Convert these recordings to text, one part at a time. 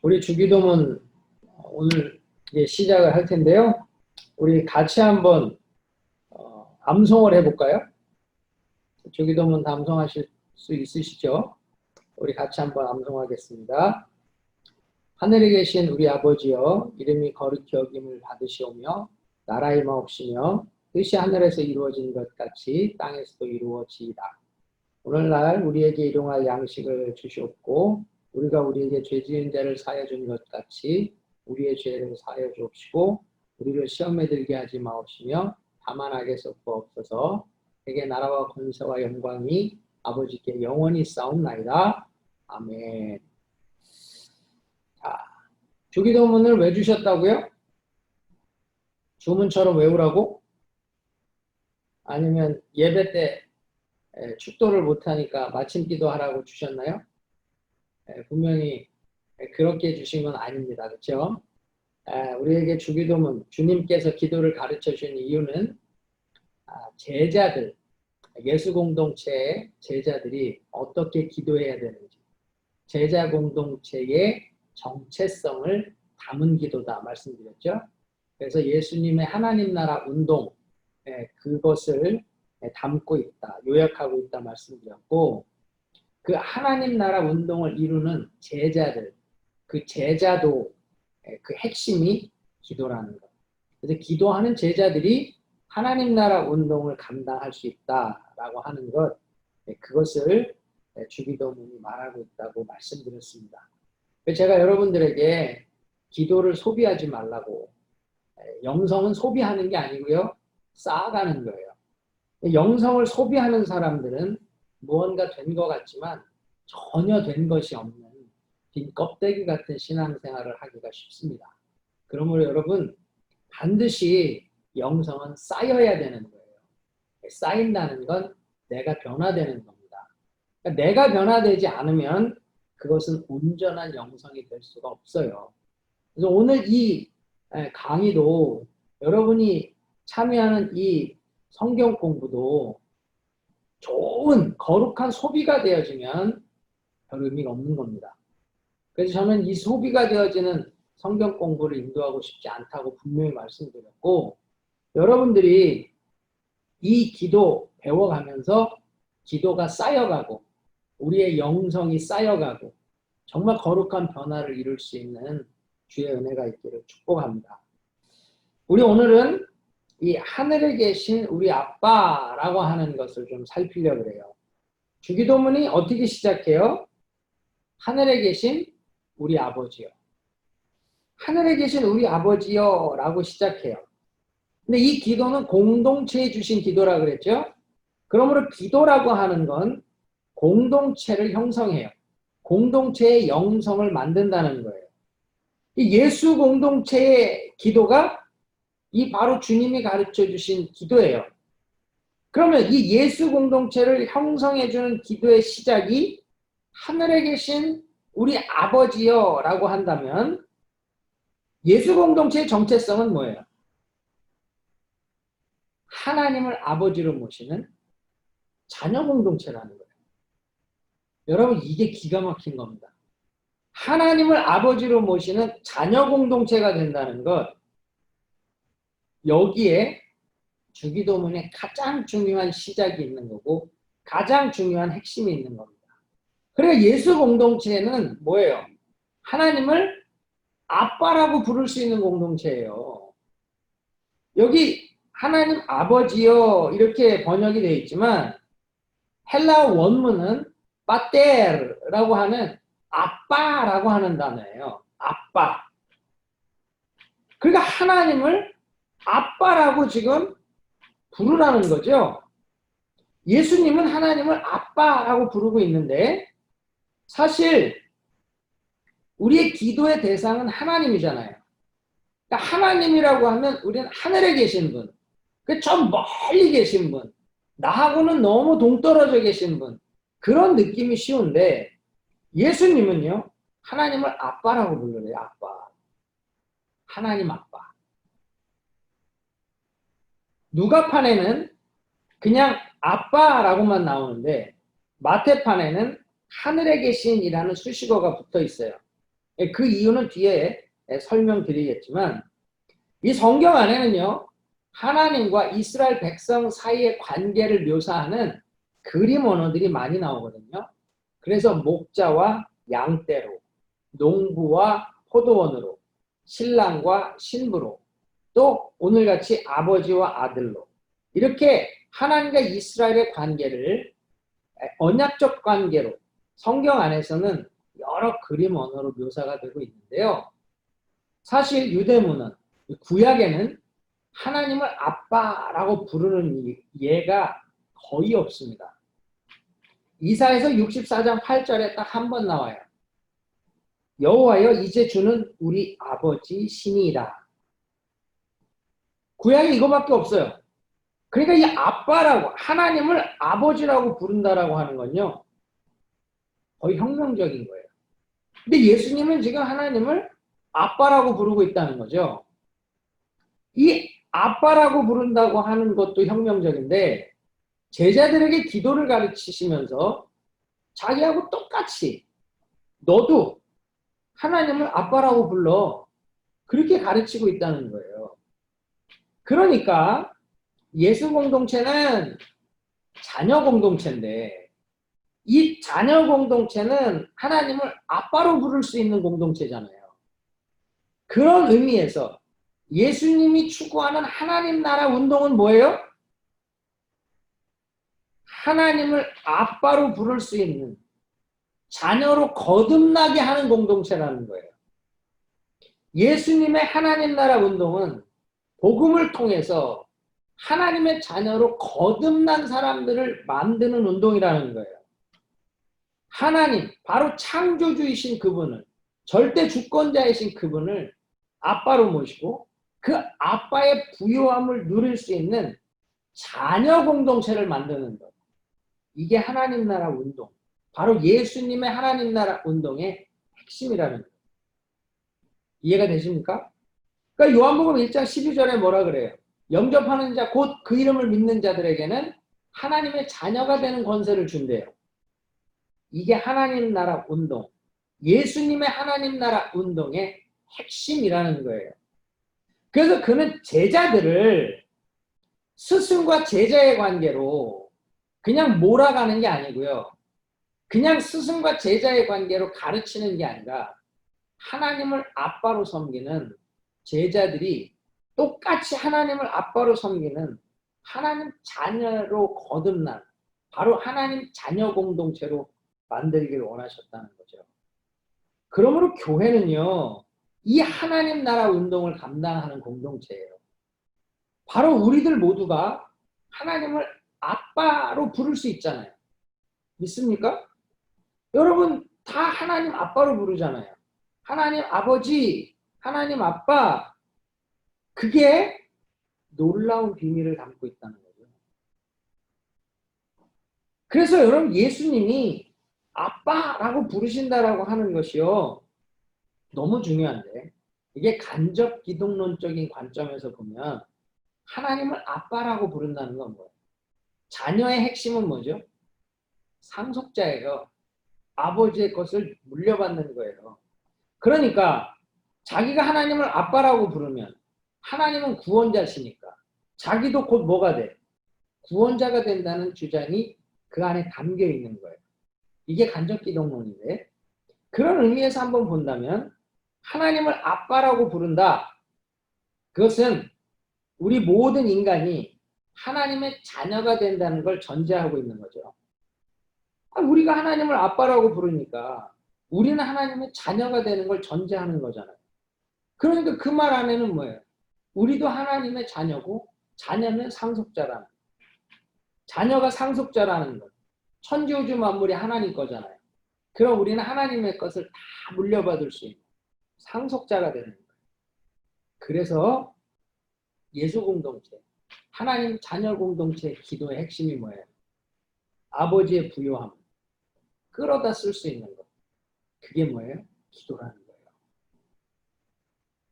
우리 주기도문 오늘 이제 시작을 할 텐데요. 우리 같이 한번 암송을 해볼까요? 주기도문 암송하실 수 있으시죠? 우리 같이 한번 암송하겠습니다. 하늘에 계신 우리 아버지여, 이름이 거룩히 여김을 받으시오며 나라 임하옵시며 뜻이 하늘에서 이루어진 것 같이 땅에서도 이루어지이다. 오늘날 우리에게 일용할 양식을 주시옵고 우리가 우리에게 죄 지은 자를 사하여 준 것 같이 우리의 죄를 사하여 주옵시고 우리를 시험에 들게 하지 마옵시며 다만 악에서 구하옵소서. 내게 나라와 권세와 영광이 아버지께 영원히 싸움나이다. 아멘. 자, 주기도문을 왜 주셨다고요? 주문처럼 외우라고? 아니면 예배 때 축도를 못하니까 마침기도 하라고 주셨나요? 분명히 그렇게 주신 건 아닙니다. 그렇죠? 우리에게 주기도문, 주님께서 기도를 가르쳐 주신 이유는 제자들, 예수 공동체의 제자들이 어떻게 기도해야 되는지, 제자 공동체의 정체성을 담은 기도다 말씀드렸죠. 그래서 예수님의 하나님 나라 운동, 그것을 담고 있다, 요약하고 있다 말씀드렸고, 그 하나님 나라 운동을 이루는 제자들, 그 제자도 그 핵심이 기도라는 것. 그래서 기도하는 제자들이 하나님 나라 운동을 감당할 수 있다라고 하는 것, 그것을 주기도문이 말하고 있다고 말씀드렸습니다. 제가 여러분들에게 기도를 소비하지 말라고, 영성은 소비하는 게 아니고요, 쌓아가는 거예요. 영성을 소비하는 사람들은 무언가 된 것 같지만 전혀 된 것이 없는 빈 껍데기 같은 신앙생활을 하기가 쉽습니다. 그러므로 여러분, 반드시 영성은 쌓여야 되는 거예요. 쌓인다는 건 내가 변화되는 겁니다. 그러니까 내가 변화되지 않으면 그것은 온전한 영성이 될 수가 없어요. 그래서 오늘 이 강의도, 여러분이 참여하는 이 성경 공부도 좋은 거룩한 소비가 되어지면 별 의미가 없는 겁니다. 그래서 저는 이 소비가 되어지는 성경 공부를 인도하고 싶지 않다고 분명히 말씀드렸고, 여러분들이 이 기도 배워가면서 기도가 쌓여가고 우리의 영성이 쌓여가고 정말 거룩한 변화를 이룰 수 있는 주의 은혜가 있기를 축복합니다. 우리 오늘은 이 하늘에 계신 우리 아빠라고 하는 것을 좀 살피려고 그래요. 주기도문이 어떻게 시작해요? 하늘에 계신 우리 아버지요. 하늘에 계신 우리 아버지요 라고 시작해요. 근데 이 기도는 공동체에 주신 기도라 그랬죠? 그러므로 기도라고 하는 건 공동체를 형성해요. 공동체의 영성을 만든다는 거예요. 이 예수 공동체의 기도가 이 바로 주님이 가르쳐 주신 기도예요. 그러면 이 예수 공동체를 형성해주는 기도의 시작이 하늘에 계신 우리 아버지요 라고 한다면 예수 공동체의 정체성은 뭐예요? 하나님을 아버지로 모시는 자녀 공동체라는 거예요. 여러분, 이게 기가 막힌 겁니다. 하나님을 아버지로 모시는 자녀 공동체가 된다는 것, 여기에 주기도문에 가장 중요한 시작이 있는 거고 가장 중요한 핵심이 있는 겁니다. 그래서 예수 공동체는 뭐예요? 하나님을 아빠라고 부를 수 있는 공동체예요. 여기 하나님 아버지요 이렇게 번역이 되어 있지만 헬라어 원문은 파테르라고 하는 아빠라고 하는 단어예요. 아빠. 그러니까 하나님을 아빠라고 지금 부르라는 거죠. 예수님은 하나님을 아빠라고 부르고 있는데 사실 우리의 기도의 대상은 하나님이잖아요. 그러니까 하나님이라고 하면 우리는 하늘에 계신 분, 저 멀리 계신 분, 나하고는 너무 동떨어져 계신 분, 그런 느낌이 쉬운데 예수님은요, 하나님을 아빠라고 불러요. 아빠. 하나님 아빠. 누가판에는 그냥 아빠라고만 나오는데 마태판에는 하늘에 계신이라는 수식어가 붙어 있어요. 그 이유는 뒤에 설명드리겠지만 이 성경 안에는요. 하나님과 이스라엘 백성 사이의 관계를 묘사하는 그림 언어들이 많이 나오거든요. 그래서 목자와 양떼로, 농부와 포도원으로, 신랑과 신부로, 또 오늘같이 아버지와 아들로 이렇게 하나님과 이스라엘의 관계를 언약적 관계로 성경 안에서는 여러 그림 언어로 묘사가 되고 있는데요. 사실 유대문은 구약에는 하나님을 아빠라고 부르는 예가 거의 없습니다. 이사야서 64장 8절에 딱 한 번 나와요. 여호와여 이제 주는 우리 아버지 신이다. 구약에 이거밖에 없어요. 그러니까 이 아빠라고 하나님을 아버지라고 부른다라고 하는 건요. 거의 혁명적인 거예요. 근데 예수님은 지금 하나님을 아빠라고 부르고 있다는 거죠. 이 아빠라고 부른다고 하는 것도 혁명적인데 제자들에게 기도를 가르치시면서 자기하고 똑같이 너도 하나님을 아빠라고 불러 그렇게 가르치고 있다는 거예요. 그러니까 예수 공동체는 자녀 공동체인데 이 자녀 공동체는 하나님을 아빠로 부를 수 있는 공동체잖아요. 그런 의미에서 예수님이 추구하는 하나님 나라 운동은 뭐예요? 하나님을 아빠로 부를 수 있는 자녀로 거듭나게 하는 공동체라는 거예요. 예수님의 하나님 나라 운동은 복음을 통해서 하나님의 자녀로 거듭난 사람들을 만드는 운동이라는 거예요. 하나님, 바로 창조주이신 그분을, 절대 주권자이신 그분을 아빠로 모시고 그 아빠의 부요함을 누릴 수 있는 자녀 공동체를 만드는 것. 이게 하나님 나라 운동. 바로 예수님의 하나님 나라 운동의 핵심이라는 거예요. 이해가 되십니까? 그러니까 요한복음 1장 12절에 뭐라 그래요? 영접하는 자, 곧 그 이름을 믿는 자들에게는 하나님의 자녀가 되는 권세를 준대요. 이게 하나님 나라 운동, 예수님의 하나님 나라 운동의 핵심이라는 거예요. 그래서 그는 제자들을 스승과 제자의 관계로 그냥 몰아가는 게 아니고요. 그냥 스승과 제자의 관계로 가르치는 게 아니라 하나님을 아빠로 섬기는 제자들이 똑같이 하나님을 아빠로 섬기는 하나님 자녀로 거듭난 바로 하나님 자녀 공동체로 만들기를 원하셨다는 거죠. 그러므로 교회는요. 이 하나님 나라 운동을 감당하는 공동체예요. 바로 우리들 모두가 하나님을 아빠로 부를 수 있잖아요. 믿습니까? 여러분 다 하나님 아빠로 부르잖아요. 하나님 아버지, 하나님 아빠. 그게 놀라운 비밀을 담고 있다는 거죠. 그래서 여러분 예수님이 아빠라고 부르신다라고 하는 것이요. 너무 중요한데 이게 간접 기독론적인 관점에서 보면 하나님을 아빠라고 부른다는 건 뭐예요? 자녀의 핵심은 뭐죠? 상속자예요. 아버지의 것을 물려받는 거예요. 그러니까 자기가 하나님을 아빠라고 부르면 하나님은 구원자시니까 자기도 곧 뭐가 돼? 구원자가 된다는 주장이 그 안에 담겨 있는 거예요. 이게 간접 기독론인데 그런 의미에서 한번 본다면 하나님을 아빠라고 부른다. 그것은 우리 모든 인간이 하나님의 자녀가 된다는 걸 전제하고 있는 거죠. 우리가 하나님을 아빠라고 부르니까 우리는 하나님의 자녀가 되는 걸 전제하는 거잖아요. 그러니까 그 말 안에는 뭐예요? 우리도 하나님의 자녀고 자녀는 상속자라는 거. 자녀가 상속자라는 것. 천지우주 만물이 하나님 거잖아요. 그럼 우리는 하나님의 것을 다 물려받을 수 있는 상속자가 되는 거예요. 그래서 예수 공동체, 하나님 자녀 공동체의 기도의 핵심이 뭐예요? 아버지의 부요함, 끌어다 쓸 수 있는 것. 그게 뭐예요? 기도라는 거예요.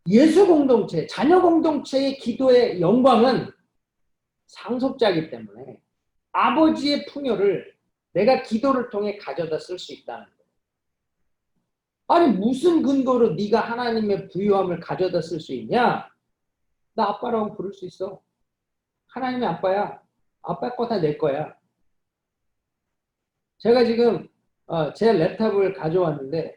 예수 공동체, 자녀 공동체의 기도의 영광은 상속자이기 때문에 아버지의 풍요를 내가 기도를 통해 가져다 쓸 수 있다는 거예요. 아니 무슨 근거로 네가 하나님의 부유함을 가져다 쓸 수 있냐? 나 아빠라고 부를 수 있어. 하나님이 아빠야. 아빠 거 다 내 거야. 제가 지금 제 랩탑을 가져왔는데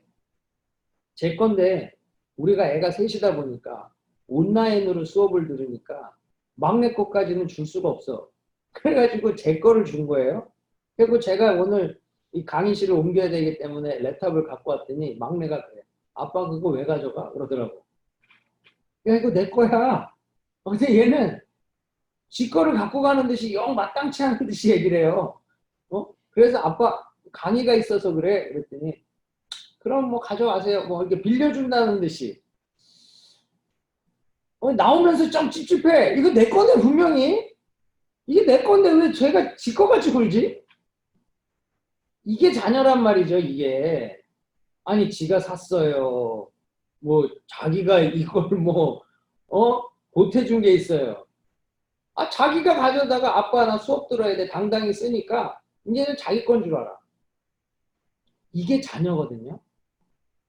제 건데 우리가 애가 셋이다 보니까 온라인으로 수업을 들으니까 막내 거까지는 줄 수가 없어. 그래가지고 제 거를 준 거예요. 그리고 제가 오늘 이 강의실을 옮겨야 되기 때문에 랩탑을 갖고 왔더니 막내가 그래. 아빠 그거 왜 가져가? 그러더라고. 야 이거 내 거야. 근데 얘는 지 거를 갖고 가는 듯이 영 마땅치 않은 듯이 얘기를 해요. 그래서 아빠 강의가 있어서 그래. 그랬더니 그럼 뭐 가져가세요. 뭐 이렇게 빌려준다는 듯이. 나오면서 좀 찝찝해. 이거 내 건데 분명히. 이게 내 건데 왜 제가 지 거 가지고 굴지? 이게 자녀란 말이죠. 이게. 아니 지가 샀어요. 뭐 자기가 이걸 뭐 보태준 게 있어요. 자기가 가져다가 아빠 나 수업 들어야 돼. 당당히 쓰니까 이제는 자기 건 줄 알아. 이게 자녀거든요.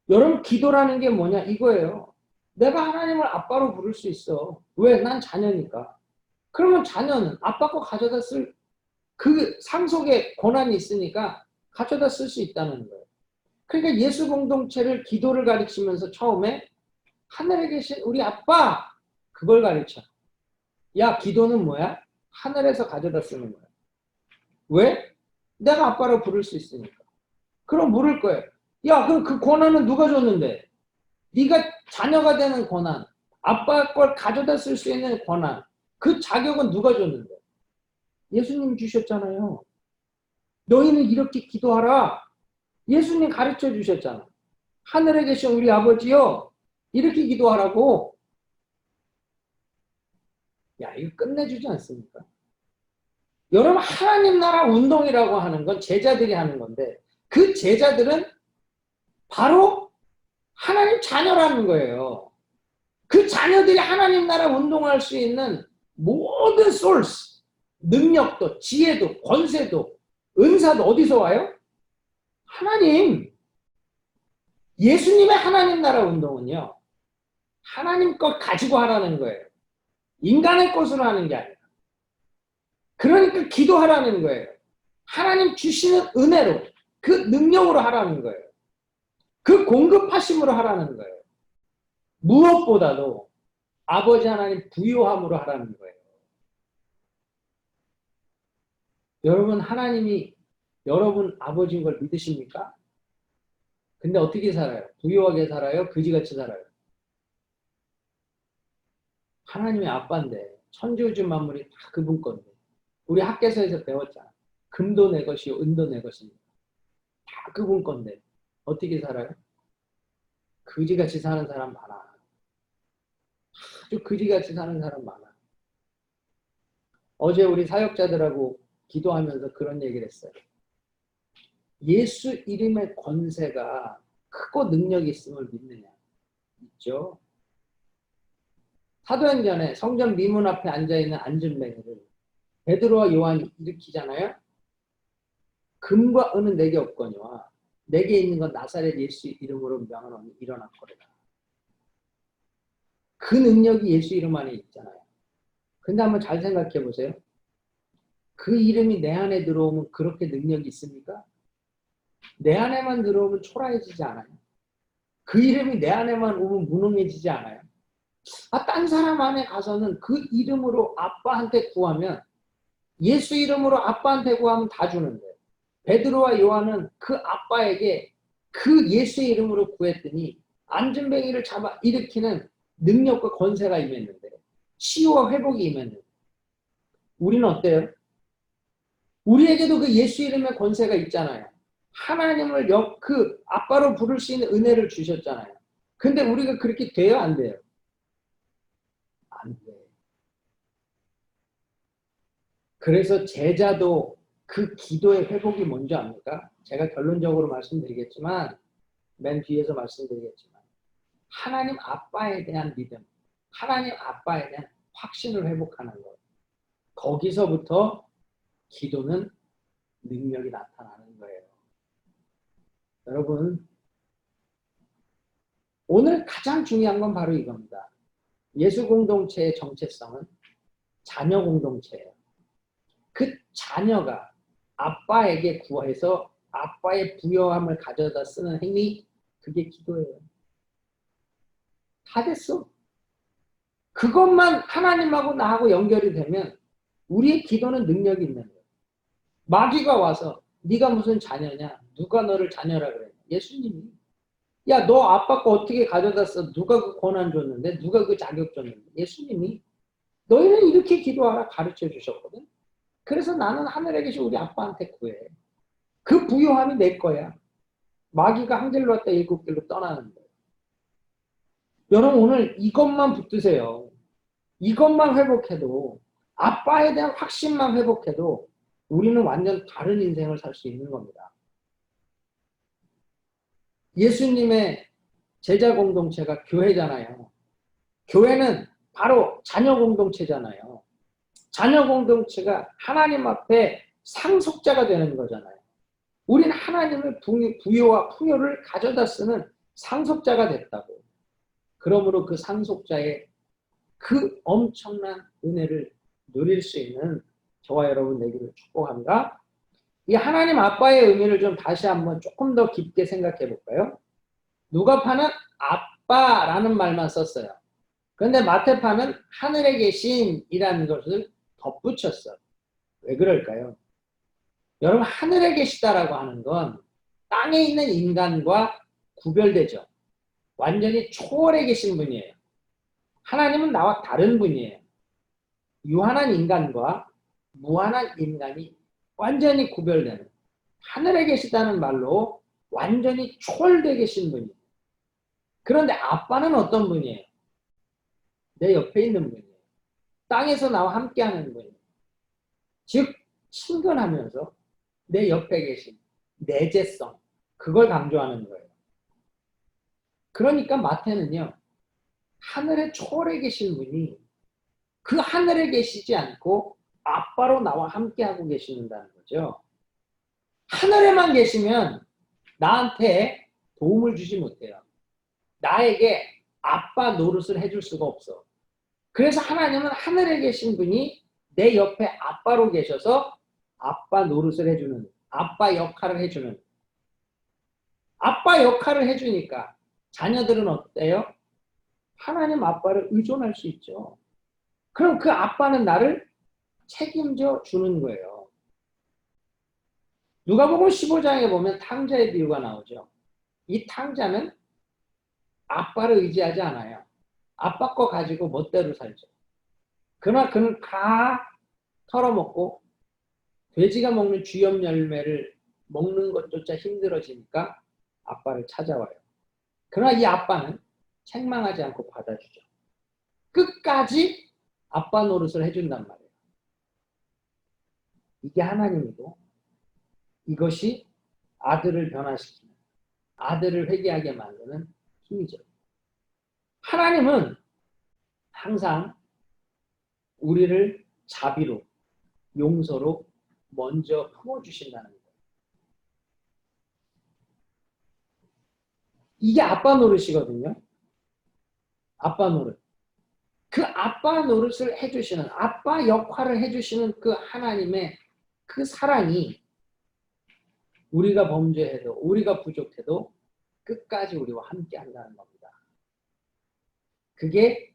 여러분 기도라는 게 뭐냐 이거예요. 내가 하나님을 아빠로 부를 수 있어. 왜? 난 자녀니까. 그러면 자녀는 아빠 거 가져다 쓸 그 상속의 권한이 있으니까 가져다 쓸 수 있다는 거예요. 그러니까 예수 공동체를 기도를 가르치면서 처음에 하늘에 계신 우리 아빠 그걸 가르쳐. 야 기도는 뭐야? 하늘에서 가져다 쓰는 거야. 왜? 내가 아빠로 부를 수 있으니까. 그럼 물을 거예요. 야 그럼 그 권한은 누가 줬는데? 네가 자녀가 되는 권한, 아빠 걸 가져다 쓸 수 있는 권한, 그 자격은 누가 줬는데? 예수님 주셨잖아요. 너희는 이렇게 기도하라. 예수님 가르쳐 주셨잖아. 하늘에 계신 우리 아버지요. 이렇게 기도하라고. 야, 이거 끝내주지 않습니까? 여러분, 하나님 나라 운동이라고 하는 건 제자들이 하는 건데, 그 제자들은 바로 하나님 자녀라는 거예요. 그 자녀들이 하나님 나라 운동할 수 있는 모든 소스, 능력도, 지혜도, 권세도, 은사도 어디서 와요? 하나님. 예수님의 하나님 나라 운동은요. 하나님 것 가지고 하라는 거예요. 인간의 것으로 하는 게 아니라. 그러니까 기도하라는 거예요. 하나님 주시는 은혜로, 그 능력으로 하라는 거예요. 그 공급하심으로 하라는 거예요. 무엇보다도 아버지 하나님 부요함으로 하라는 거예요. 여러분 하나님이 여러분 아버지인 걸 믿으십니까? 근데 어떻게 살아요? 부요하게 살아요? 그지같이 살아요? 하나님의 아빠인데 천지우주 만물이 다 그분 건데 우리 학교에서 배웠잖아. 금도 내 것이요 은도 내 것입니다. 다 그분 건데 어떻게 살아요? 그지같이 사는 사람 많아. 아주 그지같이 사는 사람 많아. 어제 우리 사역자들하고 기도하면서 그런 얘기를 했어요. 예수 이름의 권세가 크고 능력이 있음을 믿느냐? 있죠. 사도행전에 성전 미문 앞에 앉아있는 안전뱅이를 베드로와 요한이 일으키잖아요. 금과 은은 내게 없거니와 내게 있는 건 나사렛 예수 이름으로 명하노니 일어났거리라. 그 능력이 예수 이름 안에 있잖아요. 근데 한번 잘 생각해 보세요. 그 이름이 내 안에 들어오면 그렇게 능력이 있습니까? 내 안에만 들어오면 초라해지지 않아요. 그 이름이 내 안에만 오면 무능해지지 않아요. 딴 사람 안에 가서는 그 이름으로 아빠한테 구하면 예수 이름으로 아빠한테 구하면 다 주는데 베드로와 요한은 그 아빠에게 그 예수의 이름으로 구했더니 안전뱅이를 잡아 일으키는 능력과 권세가 임했는데 치유와 회복이 임했는데 우리는 어때요? 우리에게도 그 예수 이름의 권세가 있잖아요. 하나님을 그 아빠로 부를 수 있는 은혜를 주셨잖아요. 근데 우리가 그렇게 돼요? 안 돼요? 안 돼. 그래서 제자도 그 기도의 회복이 뭔지 압니까? 제가 결론적으로 말씀드리겠지만 맨 뒤에서 말씀드리겠지만 하나님 아빠에 대한 믿음, 하나님 아빠에 대한 확신을 회복하는 것. 거기서부터 기도는 능력이 나타나는 거예요. 여러분 오늘 가장 중요한 건 바로 이겁니다. 예수 공동체의 정체성은 자녀 공동체예요. 그 자녀가 아빠에게 구해서 아빠의 부여함을 가져다 쓰는 행위, 그게 기도예요. 다 됐어. 그것만 하나님하고 나하고 연결이 되면 우리의 기도는 능력이 있는 거예요. 마귀가 와서 네가 무슨 자녀냐? 누가 너를 자녀라 그래? 예수님이. 야, 너 아빠 거 어떻게 가져다 써? 누가 그 권한 줬는데? 누가 그 자격 줬는데? 예수님이. 너희는 이렇게 기도하라 가르쳐 주셨거든. 그래서 나는 하늘에 계신 우리 아빠한테 구해. 그 부요함이 내 거야. 마귀가 한 길로 왔다 일곱 길로 떠나는 거예요. 여러분 오늘 이것만 붙드세요. 이것만 회복해도 아빠에 대한 확신만 회복해도 우리는 완전 다른 인생을 살 수 있는 겁니다. 예수님의 제자 공동체가 교회잖아요. 교회는 바로 자녀 공동체잖아요. 자녀 공동체가 하나님 앞에 상속자가 되는 거잖아요. 우리는 하나님의 부요와 풍요를 가져다 쓰는 상속자가 됐다고. 그러므로 그 상속자의 그 엄청난 은혜를 누릴 수 있는 저와 여러분 되기를 축복합니다. 이 하나님 아빠의 의미를 좀 다시 한번 조금 더 깊게 생각해 볼까요? 누가파는 아빠라는 말만 썼어요. 그런데 마태파는 하늘에 계신이라는 것을 덧붙였어요. 왜 그럴까요? 여러분 하늘에 계시다라고 하는 건 땅에 있는 인간과 구별되죠. 완전히 초월해 계신 분이에요. 하나님은 나와 다른 분이에요. 유한한 인간과 무한한 인간이 완전히 구별되는, 하늘에 계시다는 말로 완전히 초월되어 계신 분이에요. 그런데 아빠는 어떤 분이에요? 내 옆에 있는 분이에요. 땅에서 나와 함께하는 분이에요. 즉 친근하면서 내 옆에 계신 내재성, 그걸 강조하는 거예요. 그러니까 마태는요, 하늘에 초월해 계신 분이 그 하늘에 계시지 않고 아빠로 나와 함께하고 계신다는 거죠. 하늘에만 계시면 나한테 도움을 주지 못해요. 나에게 아빠 노릇을 해줄 수가 없어. 그래서 하나님은 하늘에 계신 분이 내 옆에 아빠로 계셔서 아빠 노릇을 해주는, 아빠 역할을 해주는, 아빠 역할을 해주니까 자녀들은 어때요? 하나님 아빠를 의존할 수 있죠. 그럼 그 아빠는 나를 책임져 주는 거예요. 누가복음 15장에 보면 탕자의 비유가 나오죠. 이 탕자는 아빠를 의지하지 않아요. 아빠 거 가지고 멋대로 살죠. 그러나 그는 다 털어먹고 돼지가 먹는 쥐염 열매를 먹는 것조차 힘들어지니까 아빠를 찾아와요. 그러나 이 아빠는 책망하지 않고 받아주죠. 끝까지 아빠 노릇을 해준단 말이에요. 이게 하나님이고 이것이 아들을 변화시키는, 아들을 회개하게 만드는 힘이죠. 하나님은 항상 우리를 자비로, 용서로 먼저 품어주신다는 거예요. 이게 아빠 노릇이거든요. 아빠 노릇. 그 아빠 노릇을 해주시는, 아빠 역할을 해주시는 그 하나님의 그 사랑이 우리가 범죄해도, 우리가 부족해도 끝까지 우리와 함께 한다는 겁니다. 그게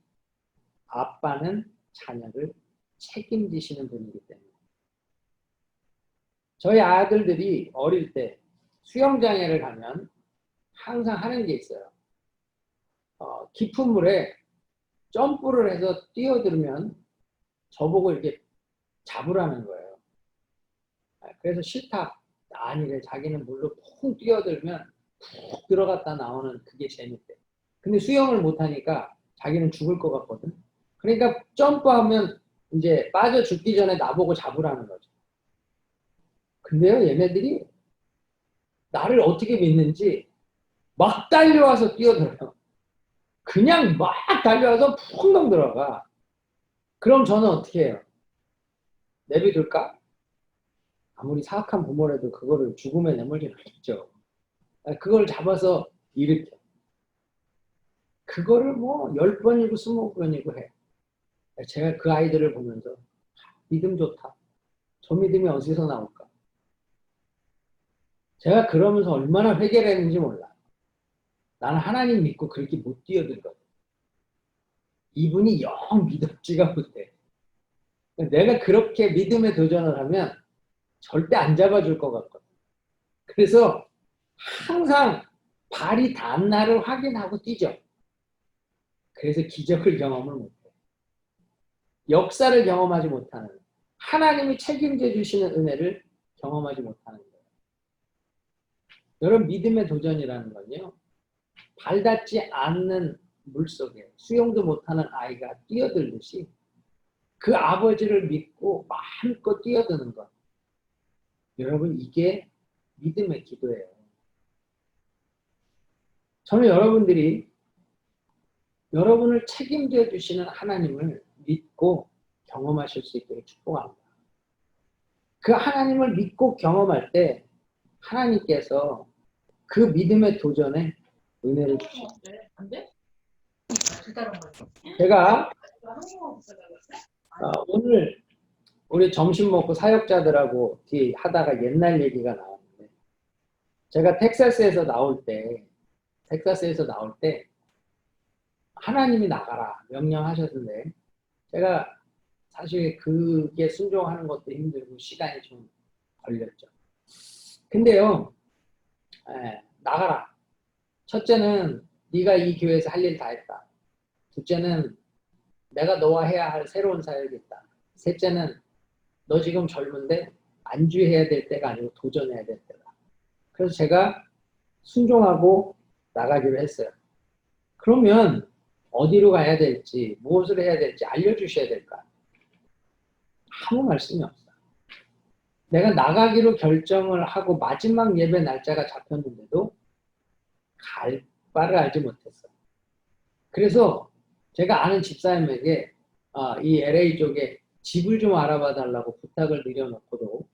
아빠는 자녀를 책임지시는 분이기 때문에. 저희 아들들이 어릴 때 수영장에를 가면 항상 하는 게 있어요. 깊은 물에 점프를 해서 뛰어들면 저보고 이렇게 잡으라는 거예요. 그래서 싫다. 아니래. 자기는 물로 푹 뛰어들면 푹 들어갔다 나오는 그게 재밌대. 근데 수영을 못하니까 자기는 죽을 것 같거든. 그러니까 점프하면 이제 빠져 죽기 전에 나보고 잡으라는 거죠. 근데요, 얘네들이 나를 어떻게 믿는지 막 달려와서 뛰어들어요. 그냥 막 달려와서 푹 들어가. 그럼 저는 어떻게 해요? 내비둘까? 아무리 사악한 부모라도 그거를 죽음에 내몰지는 않죠. 그걸 잡아서 일으켜. 그거를 뭐 10번이고 20번이고 해. 제가 그 아이들을 보면서 믿음 좋다. 저 믿음이 어디서 나올까? 제가 그러면서 얼마나 회개를 했는지 몰라. 나는 하나님 믿고 그렇게 못 뛰어들거든. 이분이 영 믿음지가 못해. 내가 그렇게 믿음에 도전을 하면 절대 안 잡아줄 것 같거든. 그래서 항상 발이 닿은 날을 확인하고 뛰죠. 그래서 기적을 경험을 못해. 역사를 경험하지 못하는, 하나님이 책임져 주시는 은혜를 경험하지 못하는 거예요. 여러분, 믿음의 도전이라는 건요, 발 닿지 않는 물속에 수영도 못하는 아이가 뛰어들듯이 그 아버지를 믿고 마음껏 뛰어드는 것. 여러분, 이게 믿음의 기도예요. 저는 여러분들이 여러분을 책임져 주시는 하나님을 믿고 경험하실 수 있도록 축복합니다. 그 하나님을 믿고 경험할 때 하나님께서 그 믿음의 도전에 은혜를 주십니다. 제가 오늘 우리 점심 먹고 사역자들하고 하다가 옛날 얘기가 나왔는데, 제가 텍사스에서 나올 때 하나님이 나가라 명령하셨는데, 제가 사실 그게 순종하는 것도 힘들고 시간이 좀 걸렸죠. 근데요, 나가라. 첫째는 네가 이 교회에서 할 일 다 했다. 둘째는 내가 너와 해야 할 새로운 사역이 있다. 셋째는 너 지금 젊은데 안주해야 될 때가 아니고 도전해야 될 때다. 그래서 제가 순종하고 나가기로 했어요. 그러면 어디로 가야 될지, 무엇을 해야 될지 알려주셔야 될까? 아무 말씀이 없어요. 내가 나가기로 결정을 하고 마지막 예배 날짜가 잡혔는데도 갈 바를 알지 못했어요. 그래서 제가 아는 집사님에게 이 LA 쪽에 집을 좀 알아봐 달라고 부탁을 드려놓고도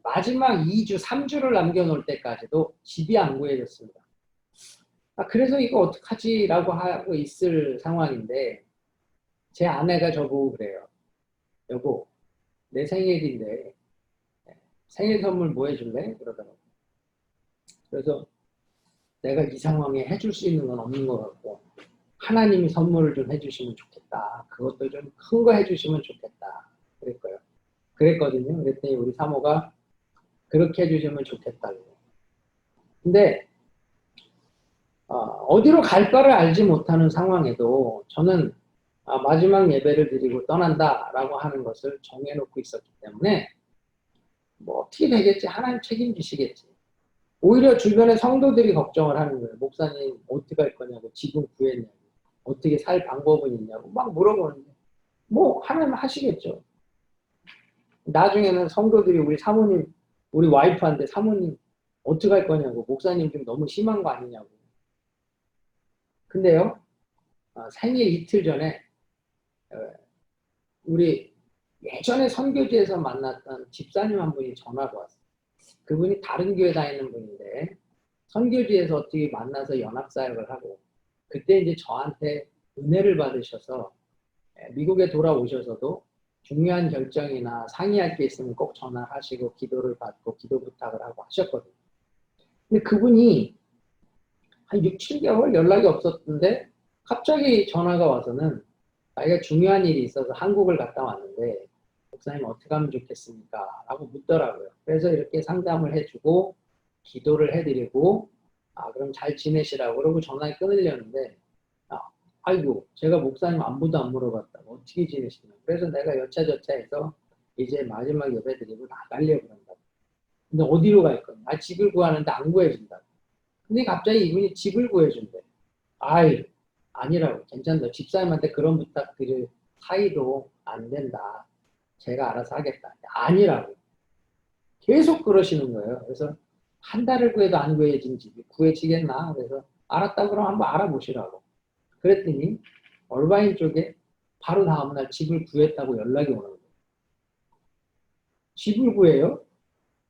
마지막 2주, 3주를 남겨놓을 때까지도 집이 안 구해졌습니다. 그래서 이거 어떡하지? 라고 하고 있을 상황인데, 제 아내가 저보고 그래요. 여보, 내 생일인데 생일 선물 뭐 해줄래? 그러더라고요. 그래서 내가 이 상황에 해줄 수 있는 건 없는 것 같고, 하나님이 선물을 좀 해주시면 좋겠다. 그것도 좀 큰 거 해주시면 좋겠다. 그랬거든요. 그랬더니 우리 사모가 그렇게 해주시면 좋겠다고. 근데 어디로 갈 바를 알지 못하는 상황에도 저는 마지막 예배를 드리고 떠난다라고 하는 것을 정해놓고 있었기 때문에 뭐 어떻게 되겠지? 하나님 책임지시겠지. 오히려 주변의 성도들이 걱정을 하는 거예요. 목사님 어떻게 할 거냐고, 집은 구했냐고, 어떻게 살 방법은 있냐고 막 물어보는데, 뭐 하나님 하시겠죠. 나중에는 성도들이 우리 사모님, 우리 와이프한테 사모님 어떻게 할 거냐고, 목사님 좀 너무 심한 거 아니냐고. 근데요, 생일 이틀 전에 우리 예전에 선교지에서 만났던 집사님 한 분이 전화가 왔어요. 그분이 다른 교회 다니는 분인데 선교지에서 어떻게 만나서 연합사역을 하고, 그때 이제 저한테 은혜를 받으셔서 미국에 돌아오셔서도 중요한 결정이나 상의할 게 있으면 꼭 전화하시고 기도를 받고 기도 부탁을 하고 하셨거든요. 근데 그분이 한 6, 7개월 연락이 없었는데 갑자기 전화가 와서는 자기가 중요한 일이 있어서 한국을 갔다 왔는데 목사님 어떻게 하면 좋겠습니까? 라고 묻더라고요. 그래서 이렇게 상담을 해주고 기도를 해드리고 그럼 잘 지내시라고 그러고 전화를 끊으려는데 아이고 제가 목사님 안부도 안 물어봤다고 어떻게 지내시나. 그래서 내가 여차저차해서 이제 마지막 예배 드리고 나가려고 그런다고. 근데 어디로 갈 거냐? 집을 구하는데 안 구해준다고. 근데 갑자기 이분이 집을 구해준대. 아이, 아니라고. 괜찮다. 집사님한테 그런 부탁 드릴 사이도 안 된다. 제가 알아서 하겠다. 아니라고. 계속 그러시는 거예요. 그래서 한 달을 구해도 안 구해진 집이 구해지겠나? 그래서 알았다 그럼 한번 알아보시라고. 그랬더니 얼바인 쪽에 바로 다음날 집을 구했다고 연락이 오는 거예요. 집을 구해요?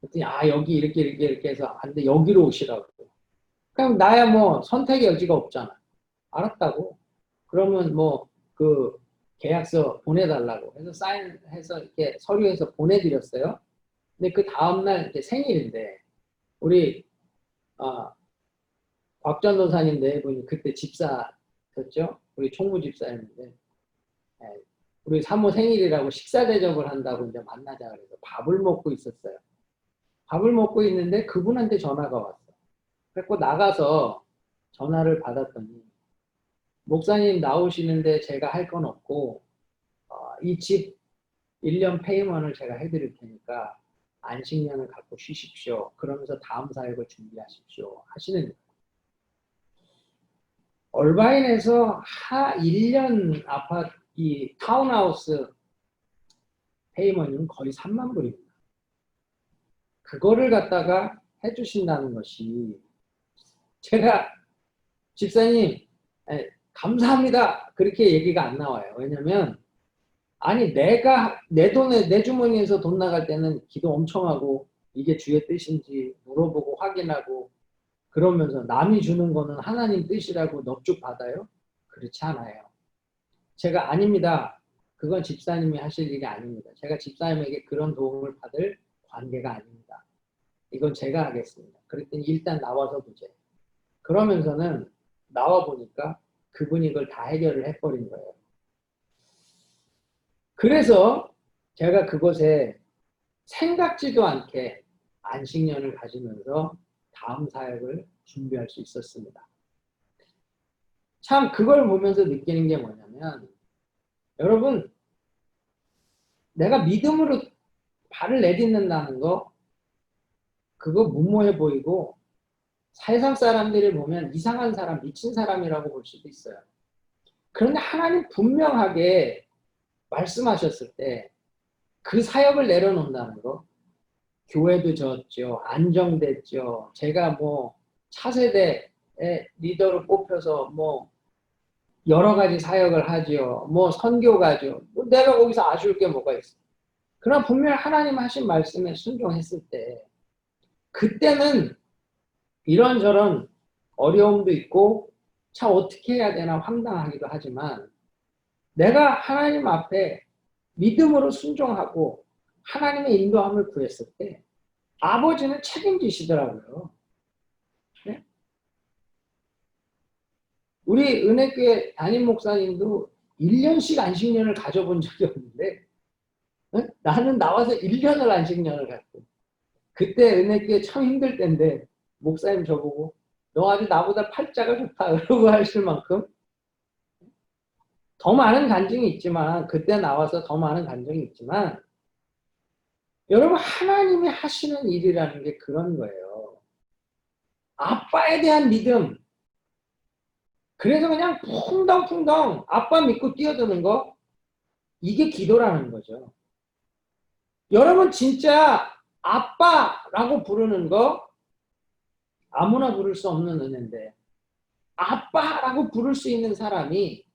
그랬더니 여기 이렇게 해서 안 돼. 여기로 오시라고. 그럼 나야 뭐 선택의 여지가 없잖아. 알았다고. 그러면 뭐 그 계약서 보내달라고 해서 사인해서 이렇게 서류해서 보내드렸어요. 근데 그 다음날 이제 생일인데 우리 곽 전도사님 네 분이 그때 집사였죠. 우리 총무 집사였는데 우리 사모 생일이라고 식사 대접을 한다고 이제 만나자 그래서 밥을 먹고 있었어요. 밥을 먹고 있는데 그분한테 전화가 왔어. 그래서 나가서 전화를 받았더니 목사님 나오시는데 제가 할 건 없고 이 집 1년 페이먼을 제가 해드릴 테니까 안식년을 갖고 쉬십시오. 그러면서 다음 사역을 준비하십시오. 하시는 거예요. 얼바인에서 1년 아파트 이 타운하우스 페이먼은 거의 3만 불입니다. 그거를 갖다가 해주신다는 것이 제가 집사님 감사합니다 그렇게 얘기가 안 나와요. 왜냐면 아니 내가 내 돈에 내 주머니에서 돈 나갈 때는 기도 엄청 하고 이게 주의 뜻인지 물어보고 확인하고 그러면서 남이 주는 거는 하나님 뜻이라고 넙죽 받아요? 그렇지 않아요. 제가 아닙니다. 그건 집사님이 하실 일이 아닙니다. 제가 집사님에게 그런 도움을 받을 관계가 아닙니다. 이건 제가 하겠습니다. 그랬더니 일단 나와서 보재. 그러면서는 나와 보니까 그분이 그걸 다 해결을 해버린 거예요. 그래서 제가 그곳에 생각지도 않게 안식년을 가지면서 다음 사역을 준비할 수 있었습니다. 참 그걸 보면서 느끼는 게 뭐냐면 여러분 내가 믿음으로 발을 내딛는다는 거 그거 무모해 보이고 세상 사람들이 보면 이상한 사람, 미친 사람이라고 볼 수도 있어요. 그런데 하나님 분명하게 말씀하셨을 때 그 사역을 내려놓는다는 거 교회도 졌죠. 안정됐죠. 제가 뭐 차세대의 리더로 뽑혀서 뭐 여러 가지 사역을 하죠. 뭐 선교가죠. 뭐 내가 거기서 아쉬울 게 뭐가 있어. 그러나 분명히 하나님 하신 말씀에 순종했을 때 그때는 이런저런 어려움도 있고 참 어떻게 해야 되나 황당하기도 하지만 내가 하나님 앞에 믿음으로 순종하고 하나님의 인도함을 구했을 때 아버지는 책임지시더라고요. 네? 우리 은혜교회 담임 목사님도 1년씩 안식년을 가져본 적이 없는데 나는 나와서 1년을 안식년을 갖고 그때 은혜교회 참 힘들 때인데 목사님 저보고 너 아주 나보다 팔자가 좋다 그러고 하실 만큼 더 많은 간증이 있지만 그때 나와서 더 많은 간증이 있지만 여러분 하나님이 하시는 일이라는 게 그런 거예요. 아빠에 대한 믿음 그래서 그냥 풍덩풍덩 아빠 믿고 뛰어드는 거 이게 기도라는 거죠. 여러분 진짜 아빠라고 부르는 거 아무나 부를 수 없는 은혜인데 아빠라고 부를 수 있는 사람이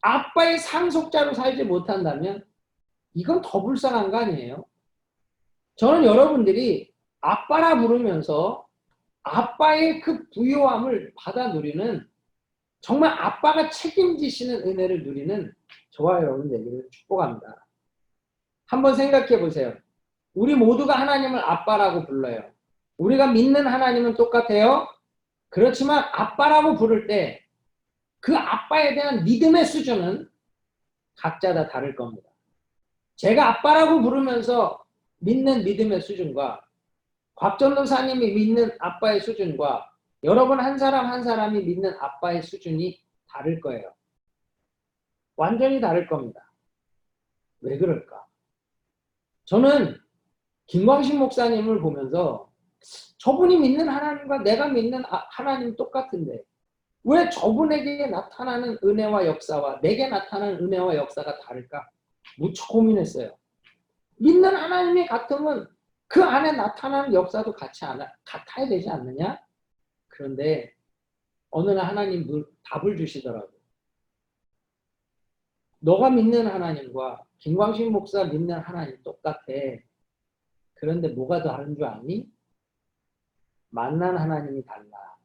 아빠의 상속자로 살지 못한다면 이건 더 불쌍한 거 아니에요? 저는 여러분들이 아빠라 부르면서 아빠의 그 부요함을 받아 누리는 정말 아빠가 책임지시는 은혜를 누리는 저와 여러분 되기를 축복합니다. 한번 생각해 보세요. 우리 모두가 하나님을 아빠라고 불러요. 우리가 믿는 하나님은 똑같아요. 그렇지만 아빠라고 부를 때 그 아빠에 대한 믿음의 수준은 각자 다 다를 겁니다. 제가 아빠라고 부르면서 믿는 믿음의 수준과 곽전도사님이 믿는 아빠의 수준과 여러분 한 사람 한 사람이 믿는 아빠의 수준이 다를 거예요. 완전히 다를 겁니다. 왜 그럴까? 저는 김광식 목사님을 보면서 저분이 믿는 하나님과 내가 믿는 하나님 똑같은데 왜 저분에게 나타나는 은혜와 역사와 내게 나타나는 은혜와 역사가 다를까? 무척 고민했어요. 믿는 하나님이 같으면 그 안에 나타나는 역사도 같아야 되지 않느냐? 그런데 어느 날 하나님 답을 주시더라고요. 너가 믿는 하나님과 김광식 목사 믿는 하나님 똑같아. 그런데 뭐가 다른 줄 아니? 만난 하나님이 달라.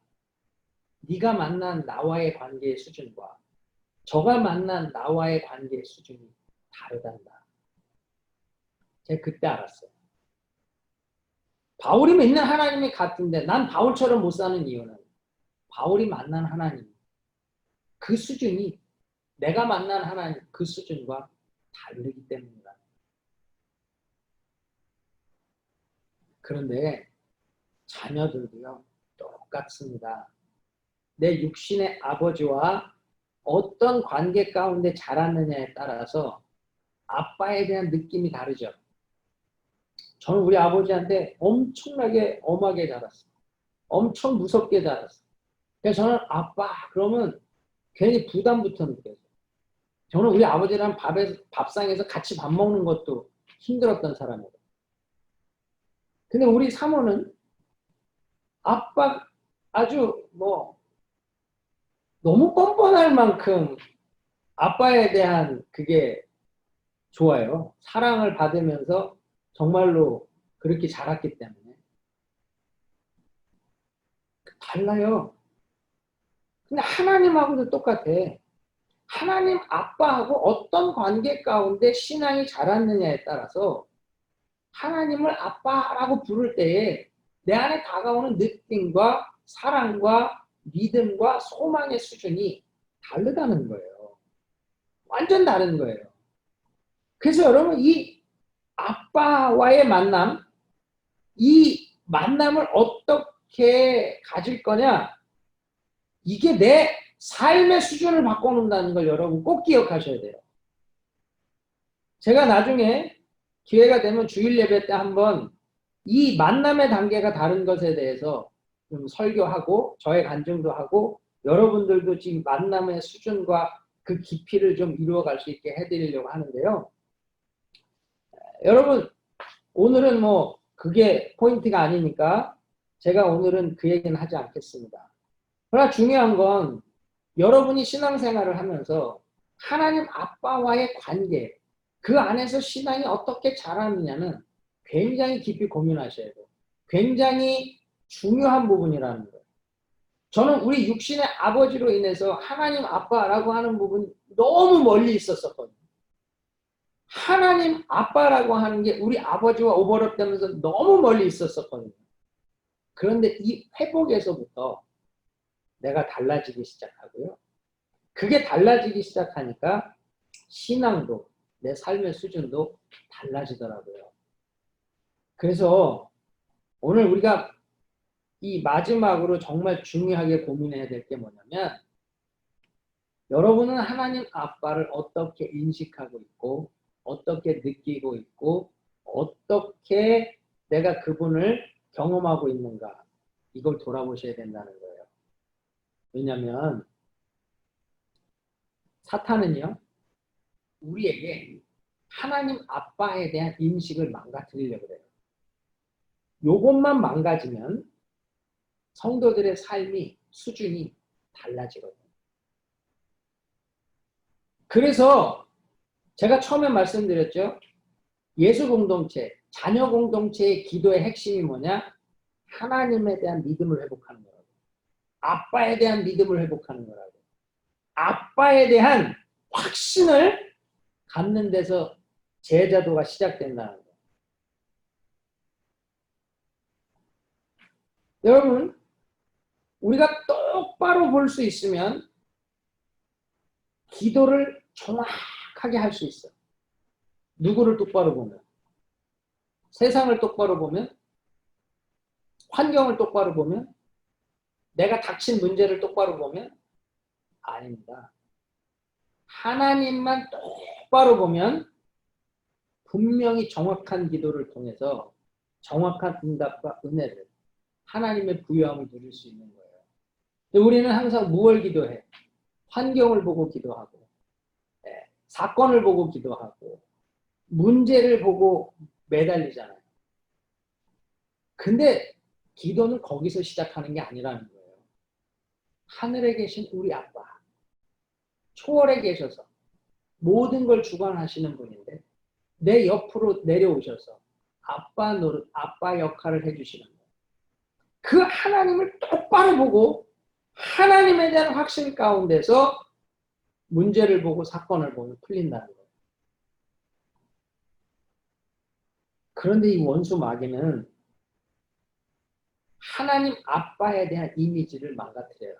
네가 만난 나와의 관계의 수준과 저가 만난 나와의 관계의 수준이 다르단다. 제가 그때 알았어요. 바울이 믿는 하나님이 같은데 난 바울처럼 못 사는 이유는 바울이 만난 하나님 그 수준이 내가 만난 하나님 그 수준과 다르기 때문이다. 그런데 자녀들도요 똑같습니다. 내 육신의 아버지와 어떤 관계 가운데 자랐느냐에 따라서 아빠에 대한 느낌이 다르죠. 저는 우리 아버지한테 엄청나게 엄하게 자랐어요. 엄청 무섭게 자랐어요. 그래서 저는 아빠 그러면 괜히 부담부터 느껴요. 저는 우리 아버지랑 밥상에서 같이 밥 먹는 것도 힘들었던 사람이에요. 근데 우리 사모는 아빠 아주 너무 뻔뻔할 만큼 아빠에 대한 그게 좋아요. 사랑을 받으면서 정말로 그렇게 자랐기 때문에. 달라요. 근데 하나님하고도 똑같아. 하나님 아빠하고 어떤 관계 가운데 신앙이 자랐느냐에 따라서 하나님을 아빠라고 부를 때에 내 안에 다가오는 느낌과 사랑과 믿음과 소망의 수준이 다르다는 거예요. 완전 다른 거예요. 그래서 여러분 이 아빠와의 만남, 이 만남을 어떻게 가질 거냐? 이게 내 삶의 수준을 바꿔놓는다는 걸 여러분 꼭 기억하셔야 돼요. 제가 나중에 기회가 되면 주일 예배 때 한번 이 만남의 단계가 다른 것에 대해서 좀 설교하고 저의 간증도 하고 여러분들도 지금 만남의 수준과 그 깊이를 좀 이루어갈 수 있게 해드리려고 하는데요. 여러분 오늘은 그게 포인트가 아니니까 제가 오늘은 그 얘기는 하지 않겠습니다. 그러나 중요한 건 여러분이 신앙생활을 하면서 하나님 아빠와의 관계 그 안에서 신앙이 어떻게 자라느냐는 굉장히 깊이 고민하셔야 돼요. 굉장히 중요한 부분이라는 거예요. 저는 우리 육신의 아버지로 인해서 하나님 아빠라고 하는 부분이 너무 멀리 있었거든요. 하나님 아빠라고 하는 게 우리 아버지와 오버랩되면서 너무 멀리 있었거든요. 그런데 이 회복에서부터 내가 달라지기 시작하고요. 그게 달라지기 시작하니까 신앙도 내 삶의 수준도 달라지더라고요. 그래서 오늘 우리가 이 마지막으로 정말 중요하게 고민해야 될 게 뭐냐면 여러분은 하나님 아빠를 어떻게 인식하고 있고 어떻게 느끼고 있고 어떻게 내가 그분을 경험하고 있는가 이걸 돌아보셔야 된다는 거예요. 왜냐하면 사탄은요 우리에게 하나님 아빠에 대한 인식을 망가뜨리려고 해요. 요것만 망가지면 성도들의 삶이 수준이 달라지거든요. 그래서 제가 처음에 말씀드렸죠. 예수 공동체, 자녀 공동체의 기도의 핵심이 뭐냐? 하나님에 대한 믿음을 회복하는 거라고. 아빠에 대한 믿음을 회복하는 거라고. 아빠에 대한 확신을 갖는 데서 제자도가 시작된다는 거예요. 여러분, 우리가 똑바로 볼 수 있으면 기도를 정확하게 할 수 있어요. 누구를 똑바로 보면? 세상을 똑바로 보면? 환경을 똑바로 보면? 내가 닥친 문제를 똑바로 보면? 아닙니다. 하나님만 똑바로 보면 분명히 정확한 기도를 통해서 정확한 응답과 은혜를 하나님의 부여함을 누릴 수 있는 거예요. 우리는 항상 무엇을 기도해? 환경을 보고 기도하고 사건을 보고 기도하고 문제를 보고 매달리잖아요. 근데 기도는 거기서 시작하는 게 아니라는 거예요. 하늘에 계신 우리 아빠, 초월에 계셔서 모든 걸 주관하시는 분인데 내 옆으로 내려오셔서 아빠 노릇, 아빠 역할을 해주시는 거예요. 그 하나님을 똑바로 보고 하나님에 대한 확신 가운데서 문제를 보고 사건을 보면 풀린다는 거예요. 그런데 이 원수 마귀는 하나님 아빠에 대한 이미지를 망가뜨려요.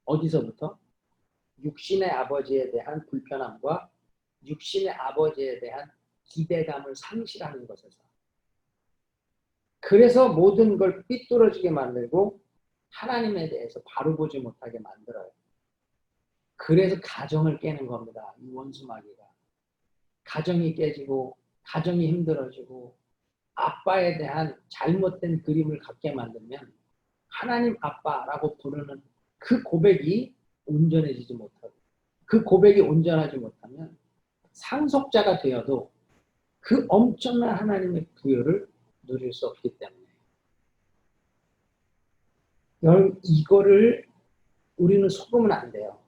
어디서부터? 육신의 아버지에 대한 불편함과 육신의 아버지에 대한 기대감을 상실하는 것에서. 그래서 모든 걸 삐뚤어지게 만들고 하나님에 대해서 바로 보지 못하게 만들어요. 그래서 가정을 깨는 겁니다. 이 원수 마귀가. 가정이 깨지고 가정이 힘들어지고 아빠에 대한 잘못된 그림을 갖게 만들면 하나님 아빠라고 부르는 그 고백이 온전해지지 못하고 그 고백이 온전하지 못하면 상속자가 되어도 그 엄청난 하나님의 부여를 누릴 수 없기 때문에 여러분 이거를 우리는 속으면 안 돼요.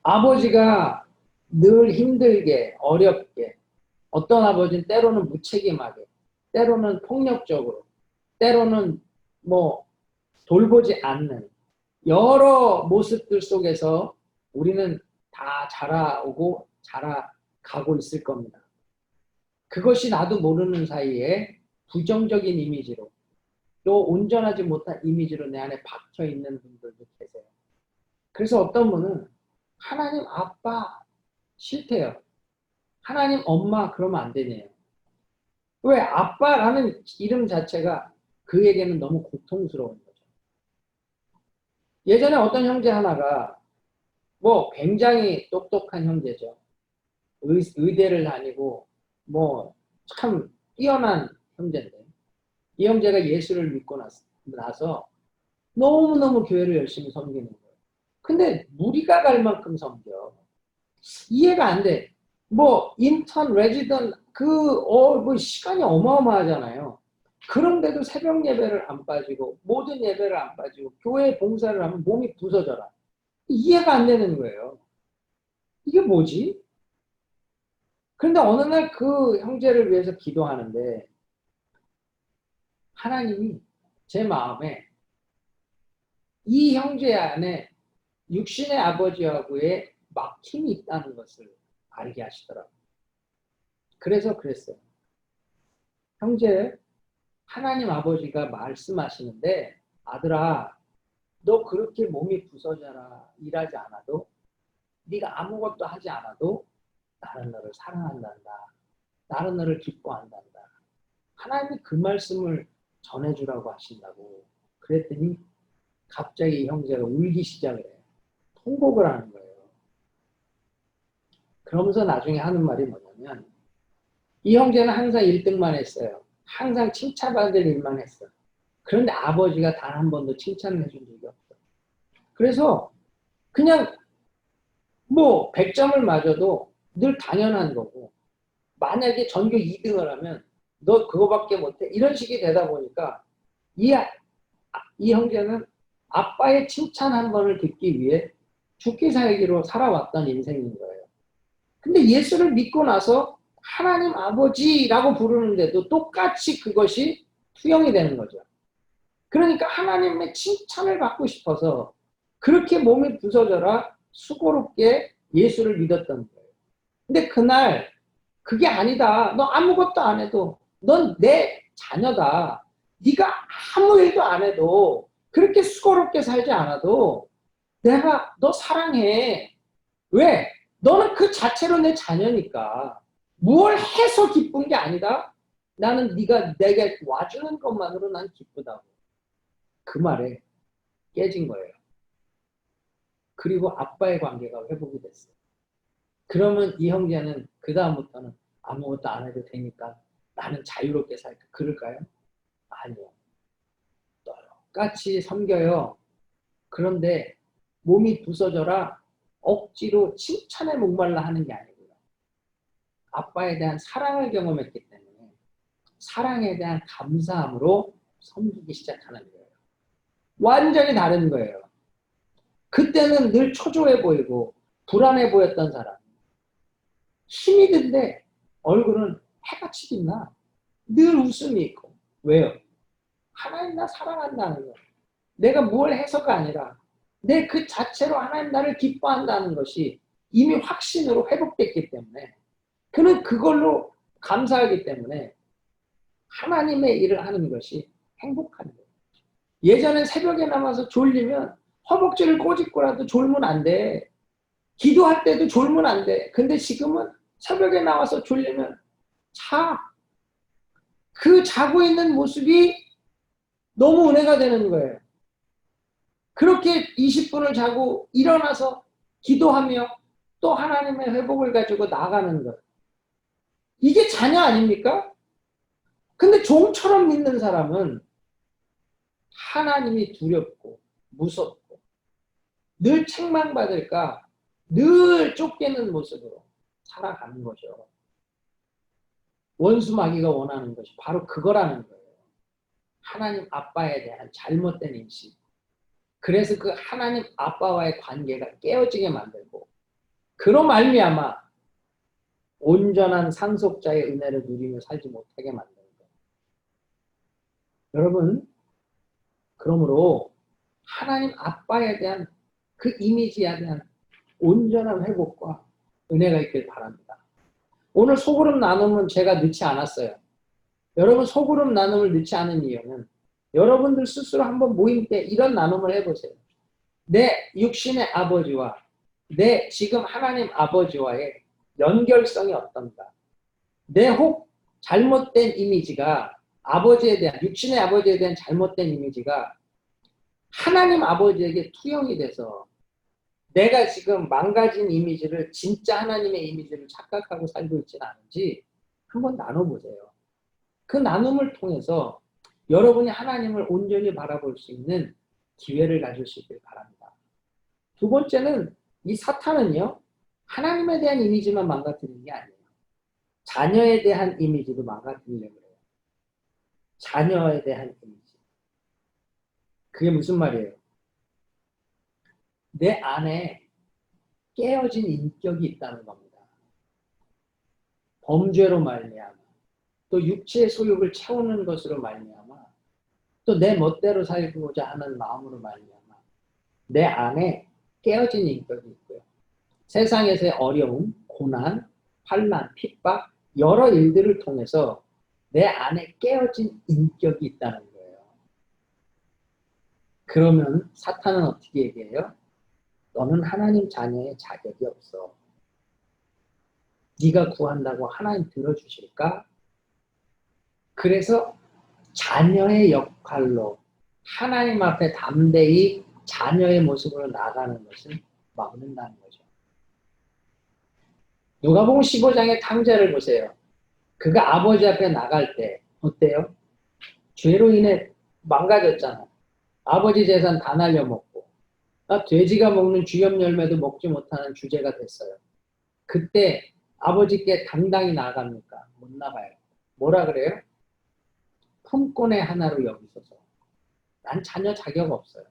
아버지가 늘 힘들게 어렵게 어떤 아버지는 때로는 무책임하게 때로는 폭력적으로 때로는 뭐 돌보지 않는 여러 모습들 속에서 우리는 다 자라오고 자라가고 있을 겁니다. 그것이 나도 모르는 사이에 부정적인 이미지로 또 온전하지 못한 이미지로 내 안에 박혀있는 분들도 계세요. 그래서 어떤 분은 하나님 아빠 싫대요. 하나님 엄마 그러면 안 되네요. 왜? 아빠라는 이름 자체가 그에게는 너무 고통스러운 거죠. 예전에 어떤 형제 하나가 뭐 굉장히 똑똑한 형제죠. 의대를 다니고 뭐 참 뛰어난 형제인데 이 형제가 예수를 믿고 나서 너무너무 교회를 열심히 섬기는 거예요. 근데 무리가 갈 만큼 섬겨. 이해가 안 돼. 뭐 인턴, 레지던 뭐 시간이 어마어마하잖아요. 그런데도 새벽 예배를 안 빠지고 모든 예배를 안 빠지고 교회 봉사를 하면 몸이 부서져라. 이해가 안 되는 거예요. 이게 뭐지? 그런데 어느 날 그 형제를 위해서 기도하는데 하나님이 제 마음에 이 형제 안에 육신의 아버지하고의 막힘이 있다는 것을 알게 하시더라고요. 그래서 그랬어요. 형제, 하나님 아버지가 말씀하시는데 아들아, 너 그렇게 몸이 부서져라 일하지 않아도 네가 아무것도 하지 않아도 나는 너를 사랑한단다. 나는 너를 기뻐한단다. 하나님이 그 말씀을 전해주라고 하신다고. 그랬더니 갑자기 형제가 울기 시작을 해요. 통곡을 하는 거예요. 그러면서 나중에 하는 말이 뭐냐면 이 형제는 항상 1등만 했어요. 항상 칭찬받을 일만 했어. 그런데 아버지가 단 한 번도 칭찬을 해준 적이 없어. 그래서 그냥 뭐 100점을 맞아도 늘 당연한 거고 만약에 전교 2등을 하면 너 그거밖에 못해 이런 식이 되다 보니까 이 형제는 아빠의 칭찬 한 번을 듣기 위해 죽기 살기로 살아왔던 인생인 거예요. 근데 예수를 믿고 나서 하나님 아버지라고 부르는데도 똑같이 그것이 투영이 되는 거죠. 그러니까 하나님의 칭찬을 받고 싶어서 그렇게 몸이 부서져라 수고롭게 예수를 믿었던 거예요. 근데 그날 그게 아니다. 너 아무것도 안 해도 넌 내 자녀다. 네가 아무 일도 안 해도 그렇게 수고롭게 살지 않아도 내가 너 사랑해. 왜? 너는 그 자체로 내 자녀니까. 뭘 해서 기쁜 게 아니다. 나는 네가 내게 와주는 것만으로 난 기쁘다고. 그 말에 깨진 거예요. 그리고 아빠의 관계가 회복이 됐어요. 그러면 이 형제는 그 다음부터는 아무것도 안 해도 되니까 나는 자유롭게 살까? 그럴까요? 아니요. 똑같이 섬겨요. 그런데 몸이 부서져라 억지로 칭찬에 목말라 하는 게 아니고요. 아빠에 대한 사랑을 경험했기 때문에 사랑에 대한 감사함으로 섬기기 시작하는 거예요. 완전히 다른 거예요. 그때는 늘 초조해 보이고 불안해 보였던 사람. 힘이 든데 얼굴은 해같이 빛나. 늘 웃음이 있고. 왜요? 하나님 나 사랑한다는 거예요. 내가 뭘 해서가 아니라 내 그 자체로 하나님 나를 기뻐한다는 것이 이미 확신으로 회복됐기 때문에 그는 그걸로 감사하기 때문에 하나님의 일을 하는 것이 행복한 거예요. 예전엔 새벽에 남아서 졸리면 허벅지를 꼬집고라도 졸면 안 돼. 기도할 때도 졸면 안 돼. 근데 지금은 새벽에 나와서 졸리면 자. 그 자고 있는 모습이 너무 은혜가 되는 거예요. 그렇게 20분을 자고 일어나서 기도하며 또 하나님의 회복을 가지고 나가는 것. 이게 자녀 아닙니까? 근데 종처럼 믿는 사람은 하나님이 두렵고 무섭고 늘 책망받을까 늘 쫓기는 모습으로 살아가는 거죠. 원수 마귀가 원하는 것이 바로 그거라는 거예요. 하나님 아빠에 대한 잘못된 인식. 그래서 그 하나님 아빠와의 관계가 깨어지게 만들고 그로 말미암아 온전한 상속자의 은혜를 누리며 살지 못하게 만드는 거예요. 여러분, 그러므로 하나님 아빠에 대한 그 이미지에 대한 온전한 회복과 은혜가 있길 바랍니다. 오늘 소그룹 나눔은 제가 넣지 않았어요. 여러분 소그룹 나눔을 넣지 않은 이유는 여러분들 스스로 한번 모임 때 이런 나눔을 해보세요. 내 육신의 아버지와 내 지금 하나님 아버지와의 연결성이 어떤가? 내 혹 잘못된 이미지가 아버지에 대한 육신의 아버지에 대한 잘못된 이미지가 하나님 아버지에게 투영이 돼서 내가 지금 망가진 이미지를 진짜 하나님의 이미지를 착각하고 살고 있지는 않은지 한번 나눠보세요. 그 나눔을 통해서 여러분이 하나님을 온전히 바라볼 수 있는 기회를 가지시길 바랍니다. 두 번째는 이 사탄은요. 하나님에 대한 이미지만 망가뜨리는 게 아니에요. 자녀에 대한 이미지도 망가뜨리려고 해요. 자녀에 대한 이미지. 그게 무슨 말이에요? 내 안에 깨어진 인격이 있다는 겁니다. 범죄로 말미암아 또 육체의 소욕을 채우는 것으로 말미암아 또 내 멋대로 살고자 하는 마음으로 말미암아 내 안에 깨어진 인격이 있고요. 세상에서의 어려움, 고난, 환난, 핍박 여러 일들을 통해서 내 안에 깨어진 인격이 있다는 거예요. 그러면 사탄은 어떻게 얘기해요? 너는 하나님 자녀의 자격이 없어. 네가 구한다고 하나님 들어주실까? 그래서 자녀의 역할로 하나님 앞에 담대히 자녀의 모습으로 나가는 것을 막는다는 거죠. 누가복음 15장의 탕자를 보세요. 그가 아버지 앞에 나갈 때 어때요? 죄로 인해 망가졌잖아. 아버지 재산 다 날려먹고 돼지가 먹는 주염 열매도 먹지 못하는 주제가 됐어요. 그때 아버지께 당당히 나아갑니까? 못 나가요. 뭐라 그래요? 품꾼의 하나로 여기소서. 난 자녀 자격 없어요.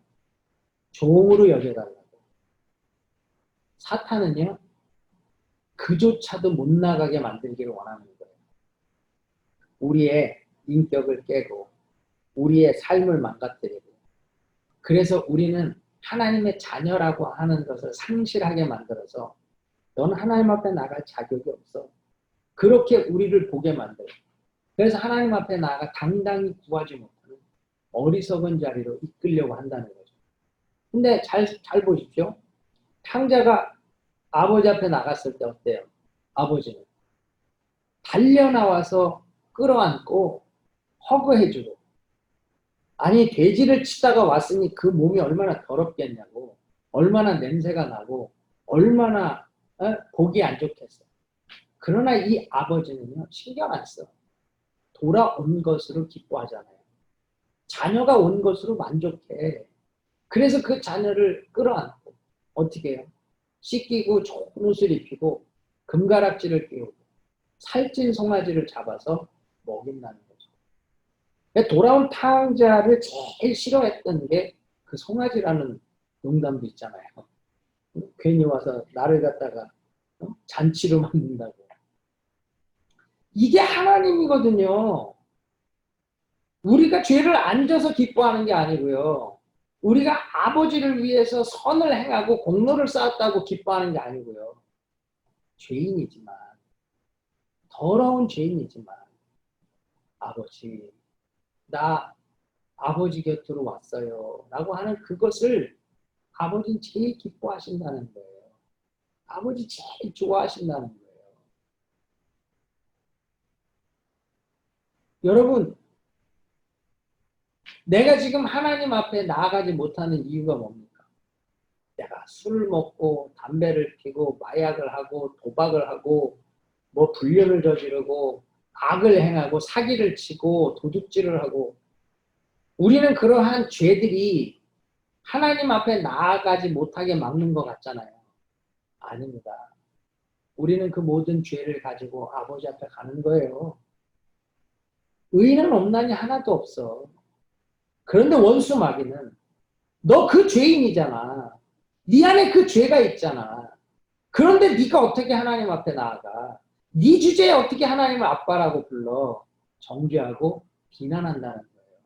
종으로 여겨달라고. 사탄은요. 그조차도 못 나가게 만들기를 원하는 거예요. 우리의 인격을 깨고 우리의 삶을 망가뜨리고 그래서 우리는 하나님의 자녀라고 하는 것을 상실하게 만들어서 넌 하나님 앞에 나갈 자격이 없어. 그렇게 우리를 보게 만들어요. 그래서 하나님 앞에 나아가 당당히 구하지 못하는 어리석은 자리로 이끌려고 한다는 거죠. 근데 잘 보십시오. 탕자가 아버지 앞에 나갔을 때 어때요? 아버지는 달려나와서 끌어안고 허그해주고 아니 돼지를 치다가 왔으니 그 몸이 얼마나 더럽겠냐고 얼마나 냄새가 나고 얼마나 보기 안 좋겠어. 그러나 이 아버지는요 신경 안 써. 돌아온 것으로 기뻐하잖아요. 자녀가 온 것으로 만족해. 그래서 그 자녀를 끌어안고 어떻게 해요? 씻기고 좋은 옷을 입히고 금가락지를 끼우고 살찐 송아지를 잡아서 먹인다는 거죠. 돌아온 탕자를 제일 싫어했던 게 그 송아지라는 농담도 있잖아요. 괜히 와서 나를 갖다가 잔치로 만든다고. 이게 하나님이거든요. 우리가 죄를 안 져서 기뻐하는 게 아니고요. 우리가 아버지를 위해서 선을 행하고 공로를 쌓았다고 기뻐하는 게 아니고요. 죄인이지만, 더러운 죄인이지만, 아버지, 나 아버지 곁으로 왔어요. 라고 하는 그것을 아버지는 제일 기뻐하신다는 거예요. 아버지 제일 좋아하신다는 거예요. 여러분, 내가 지금 하나님 앞에 나아가지 못하는 이유가 뭡니까? 내가 술을 먹고 담배를 피고 마약을 하고 도박을 하고 뭐 불륜을 저지르고 악을 행하고 사기를 치고 도둑질을 하고 우리는 그러한 죄들이 하나님 앞에 나아가지 못하게 막는 것 같잖아요. 아닙니다. 우리는 그 모든 죄를 가지고 아버지 앞에 가는 거예요. 의인은 없나니 하나도 없어. 그런데 원수 마귀는 너 그 죄인이잖아. 네 안에 그 죄가 있잖아. 그런데 네가 어떻게 하나님 앞에 나아가? 네 주제에 어떻게 하나님을 아빠라고 불러? 정죄하고 비난한다는 거예요.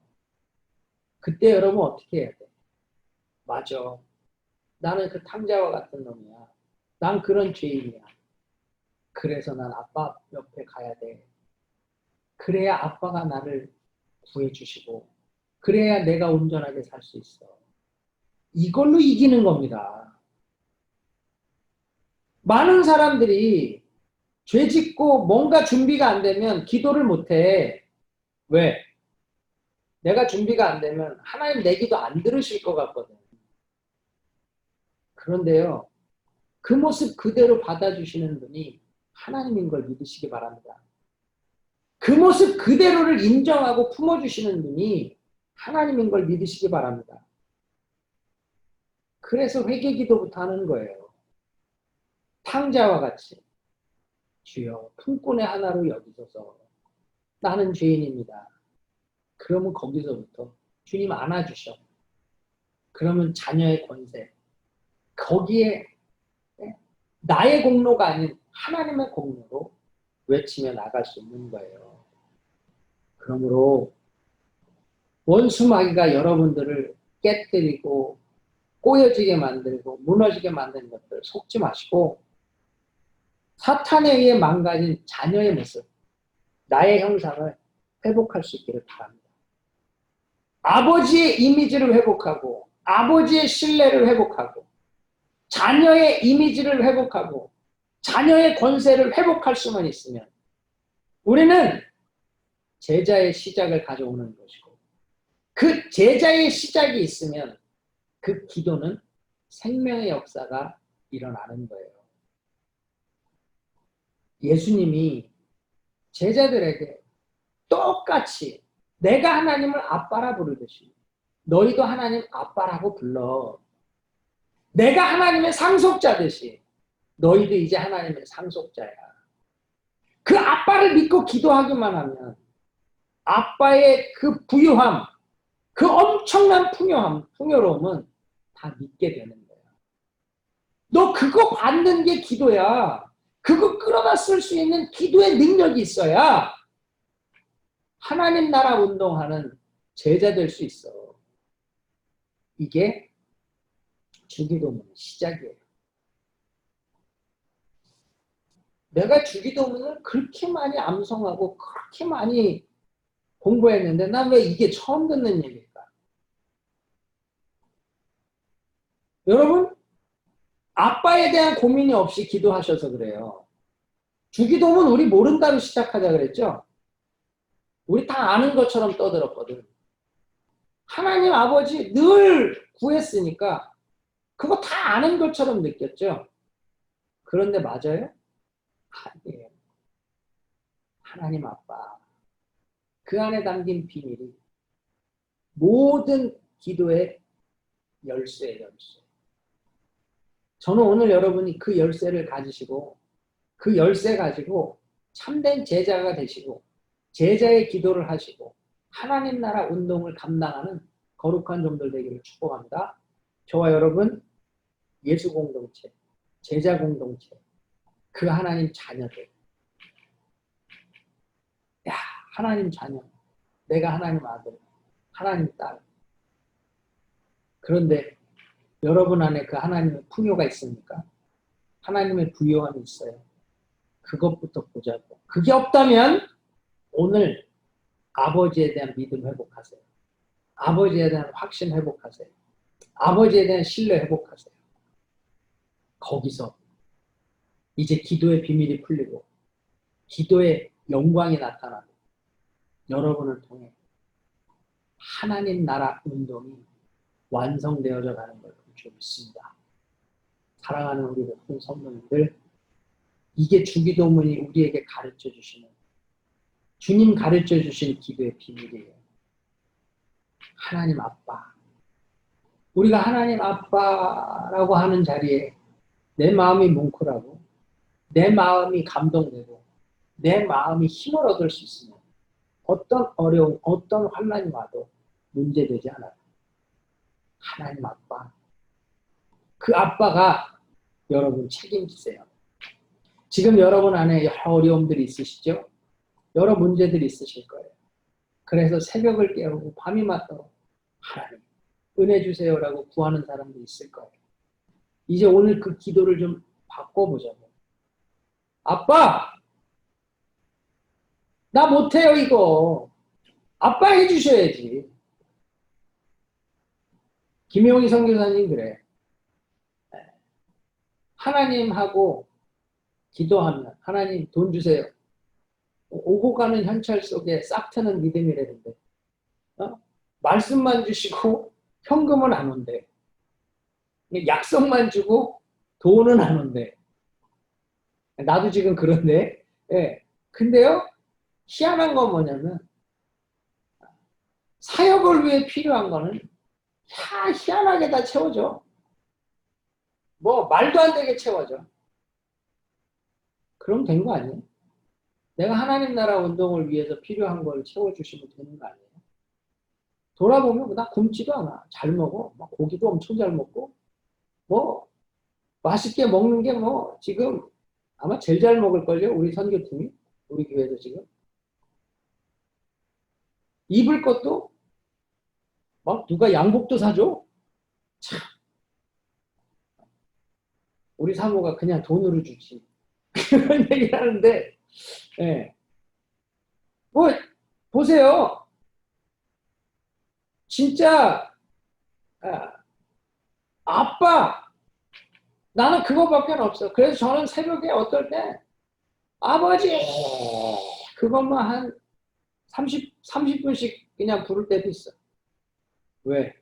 그때 여러분 어떻게 해야 돼? 맞아. 나는 그 탕자와 같은 놈이야. 난 그런 죄인이야. 그래서 난 아빠 옆에 가야 돼. 그래야 아빠가 나를 구해주시고 그래야 내가 온전하게 살 수 있어. 이걸로 이기는 겁니다. 많은 사람들이 죄 짓고 뭔가 준비가 안 되면 기도를 못 해. 왜? 내가 준비가 안 되면 하나님 내 기도 안 들으실 것 같거든. 그런데요. 그 모습 그대로 받아주시는 분이 하나님인 걸 믿으시기 바랍니다. 그 모습 그대로를 인정하고 품어주시는 분이 하나님인 걸 믿으시기 바랍니다. 그래서 회개기도부터 하는 거예요. 탕자와 같이 주여 품꾼의 하나로 여기소서. 나는 죄인입니다. 그러면 거기서부터 주님 안아주셔. 그러면 자녀의 권세. 거기에 나의 공로가 아닌 하나님의 공로로 외치며 나갈 수 있는 거예요. 그러므로 원수 마귀가 여러분들을 깨뜨리고 꼬여지게 만들고 무너지게 만드는 것들 속지 마시고 사탄에 의해 망가진 자녀의 모습, 나의 형상을 회복할 수 있기를 바랍니다. 아버지의 이미지를 회복하고 아버지의 신뢰를 회복하고 자녀의 이미지를 회복하고 자녀의 권세를 회복할 수만 있으면 우리는 제자의 시작을 가져오는 것이고 그 제자의 시작이 있으면 그 기도는 생명의 역사가 일어나는 거예요. 예수님이 제자들에게 똑같이 내가 하나님을 아빠라 부르듯이 너희도 하나님 아빠라고 불러. 내가 하나님의 상속자듯이 너희도 이제 하나님의 상속자야. 그 아빠를 믿고 기도하기만 하면 아빠의 그 부유함, 그 엄청난 풍요로움은 다 믿게 되는 거야. 너 그거 받는 게 기도야. 그거 끌어다 쓸 수 있는 기도의 능력이 있어야 하나님 나라 운동하는 제자 될 수 있어. 이게 주기도문의 시작이에요. 내가 주기도문을 그렇게 많이 암송하고 그렇게 많이 공부했는데 난 왜 이게 처음 듣는 얘기일까? 여러분, 아빠에 대한 고민이 없이 기도하셔서 그래요. 주기도문 우리 모른다로 시작하자 그랬죠? 우리 다 아는 것처럼 떠들었거든. 하나님 아버지 늘 구했으니까 그거 다 아는 것처럼 느꼈죠? 그런데 맞아요? 아니에요. 하나님 아빠. 그 안에 담긴 비밀이 모든 기도의 열쇠예요, 열쇠. 저는 오늘 여러분이 그 열쇠를 가지시고 그 열쇠 가지고 참된 제자가 되시고 제자의 기도를 하시고 하나님 나라 운동을 감당하는 거룩한 종들 되기를 축복합니다. 저와 여러분 예수 공동체, 제자 공동체, 그 하나님 자녀들. 야, 하나님 자녀. 내가 하나님 아들, 하나님 딸. 그런데 여러분 안에 그 하나님의 풍요가 있습니까? 하나님의 부요함이 있어요. 그것부터 보자고. 그게 없다면 오늘 아버지에 대한 믿음 회복하세요. 아버지에 대한 확신 회복하세요. 아버지에 대한 신뢰 회복하세요. 거기서 이제 기도의 비밀이 풀리고 기도의 영광이 나타나고 여러분을 통해 하나님 나라 운동이 완성되어져 가는 걸 볼 줄 믿습니다. 사랑하는 우리 모든 성도님들, 이게 주기도문이 우리에게 가르쳐 주시는, 주님 가르쳐 주신 기도의 비밀이에요. 하나님 아빠. 우리가 하나님 아빠라고 하는 자리에 내 마음이 뭉클하고 내 마음이 감동되고 내 마음이 힘을 얻을 수 있으면 어떤 어려움, 어떤 환난이 와도 문제되지 않아요. 하나님 아빠. 그 아빠가 여러분 책임지세요. 지금 여러분 안에 여러 어려움들이 있으시죠? 여러 문제들이 있으실 거예요. 그래서 새벽을 깨우고 밤이 맞도록 하나님 은혜 주세요라고 구하는 사람도 있을 거예요. 이제 오늘 그 기도를 좀 바꿔보자고. 아빠! 나 못해요 이거. 아빠 해주셔야지. 김용희 선교사님 그래. 하나님하고 기도하면 하나님 돈 주세요. 오고 가는 현찰 속에 싹 트는 믿음이라는데 말씀만 주시고 현금은 안 온대. 약속만 주고 돈은 안 온대. 나도 지금 그런데. 예. 근데요 희한한 건 뭐냐면 사역을 위해 필요한 거는 희한하게 다 채워져. 뭐 말도 안 되게 채워져. 그럼 된 거 아니에요? 내가 하나님 나라 운동을 위해서 필요한 걸 채워주시면 되는 거 아니에요? 돌아보면 나 굶지도 않아. 잘 먹어. 막 고기도 엄청 잘 먹고 뭐 맛있게 먹는 게 뭐 지금 아마 제일 잘 먹을걸요? 우리 선교팀이. 우리 교회도 지금. 입을 것도 막 누가 양복도 사줘? 참. 우리 사모가 그냥 돈으로 주지. 그런 얘기를 하는데, 예. 뭐, 보세요. 진짜, 아빠, 나는 그거밖에 없어. 그래서 저는 새벽에 어떨 때, 아버지! 그것만 한 30분씩 그냥 부를 때도 있어. 왜?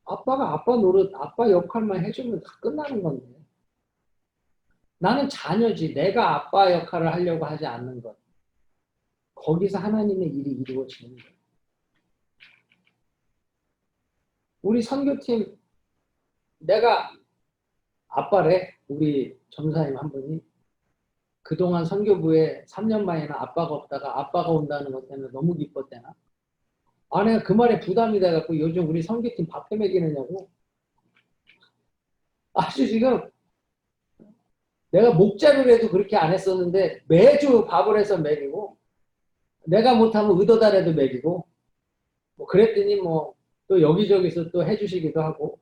아빠가 아빠 노릇, 아빠 역할만 해주면 다 끝나는 건데. 나는 자녀지. 내가 아빠 역할을 하려고 하지 않는 것. 거기서 하나님의 일이 이루어지는 거예요. 우리 선교팀, 내가 아빠래. 우리 전사님 한 분이. 그동안 선교부에 3년 만이나 아빠가 없다가 아빠가 온다는 것 때문에 너무 기뻤대나. 아, 내가 그 말에 부담이 돼갖고 요즘 우리 선교팀 밥해 먹이느냐고. 아주 지금 내가 목자를 해도 그렇게 안 했었는데 매주 밥을 해서 먹이고 내가 못하면 의도다라도 먹이고 뭐 그랬더니 뭐 또 여기저기서 또 해주시기도 하고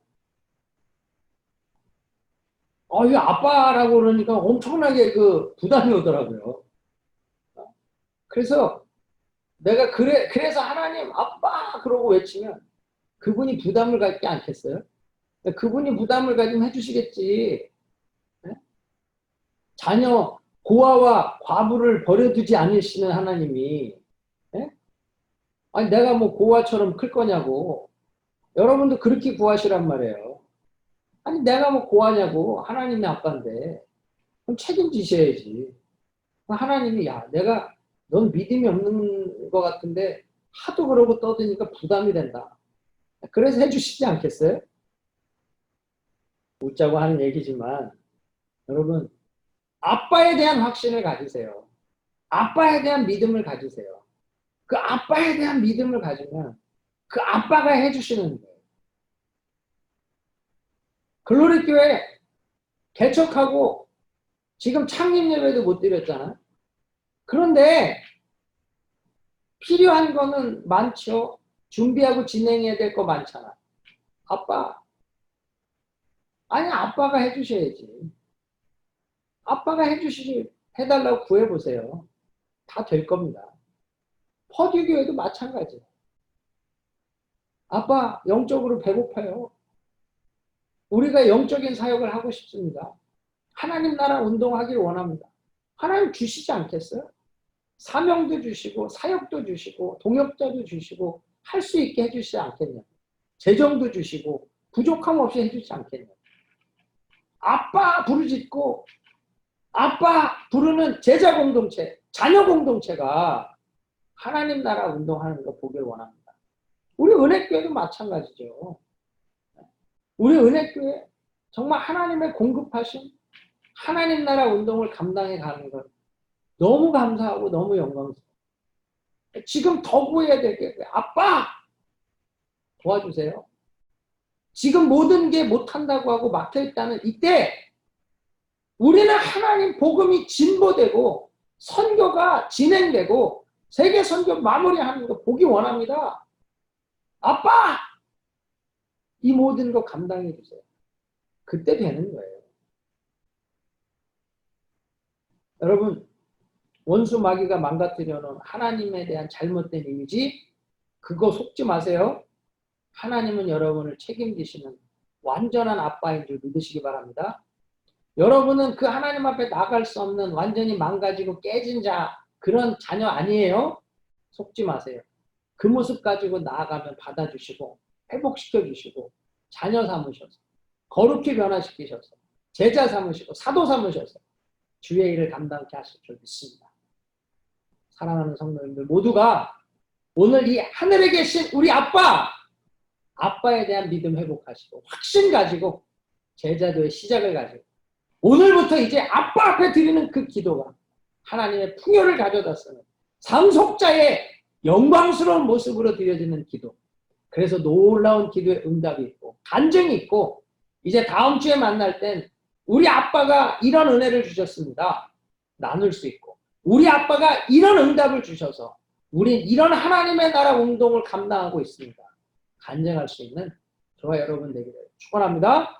이 아빠라고 그러니까 엄청나게 그 부담이 오더라고요. 그래서 내가 그래서 하나님 아빠 그러고 외치면 그분이 부담을 갖지 않겠어요? 그분이 부담을 가지면 해주시겠지. 네? 자녀 고아와 과부를 버려두지 않으시는 하나님이 네? 아니 내가 뭐 고아처럼 클 거냐고. 여러분도 그렇게 구하시란 말이에요. 아니 내가 뭐 고아냐고. 하나님의 아빠인데 그럼 책임지셔야지. 하나님이 내가 넌 믿음이 없는 것 같은데 하도 그러고 떠드니까 부담이 된다. 그래서 해주시지 않겠어요? 웃자고 하는 얘기지만 여러분 아빠에 대한 확신을 가지세요. 아빠에 대한 믿음을 가지세요. 그 아빠에 대한 믿음을 가지면 그 아빠가 해주시는 거예요. 글로리 교회 개척하고 지금 창립 예배도 못 드렸잖아. 그런데 필요한 거는 많죠. 준비하고 진행해야 될 거 많잖아. 아빠, 아니 아빠가 해주셔야지. 아빠가 해달라고 구해보세요. 다 될 겁니다. 퍼듀교회도 마찬가지예요. 아빠, 영적으로 배고파요. 우리가 영적인 사역을 하고 싶습니다. 하나님 나라 운동하기를 원합니다. 하나님 주시지 않겠어요? 사명도 주시고 사역도 주시고 동역자도 주시고 할 수 있게 해주시지 않겠냐. 재정도 주시고 부족함 없이 해주지 않겠냐. 아빠 부르짖고 아빠 부르는 제자 공동체, 자녀 공동체가 하나님 나라 운동하는 거 보길 원합니다. 우리 은혜교회도 마찬가지죠. 우리 은혜교회 정말 하나님의 공급하신 하나님 나라 운동을 감당해 가는 것 너무 감사하고 너무 영광스러워요. 지금 더 구해야 될 게 아빠 도와주세요. 지금 모든 게 못한다고 하고 막혀있다는 이때 우리는 하나님 복음이 진보되고 선교가 진행되고 세계 선교 마무리하는 거 보기 원합니다. 아빠! 이 모든 거 감당해 주세요. 그때 되는 거예요. 여러분, 원수 마귀가 망가뜨려 놓은 하나님에 대한 잘못된 이미지 그거 속지 마세요. 하나님은 여러분을 책임지시는 완전한 아빠인 줄 믿으시기 바랍니다. 여러분은 그 하나님 앞에 나갈 수 없는 완전히 망가지고 깨진 그런 자녀 아니에요. 속지 마세요. 그 모습 가지고 나아가면 받아주시고 회복시켜주시고 자녀 삼으셔서 거룩히 변화시키셔서 제자 삼으시고 사도 삼으셔서 주의 일을 감당케 하실 줄 믿습니다. 사랑하는 성도님들 모두가 오늘 이 하늘에 계신 우리 아빠에 대한 믿음 회복하시고 확신 가지고 제자도의 시작을 가지고 오늘부터 이제 아빠 앞에 드리는 그 기도가 하나님의 풍요를 가져다 쓰는 상속자의 영광스러운 모습으로 드려지는 기도. 그래서 놀라운 기도의 응답이 있고 간증이 있고 이제 다음 주에 만날 땐 우리 아빠가 이런 은혜를 주셨습니다. 나눌 수 있고 우리 아빠가 이런 응답을 주셔서 우린 이런 하나님의 나라 운동을 감당하고 있습니다. 간증할 수 있는 저와 여러분 되기를 축원합니다.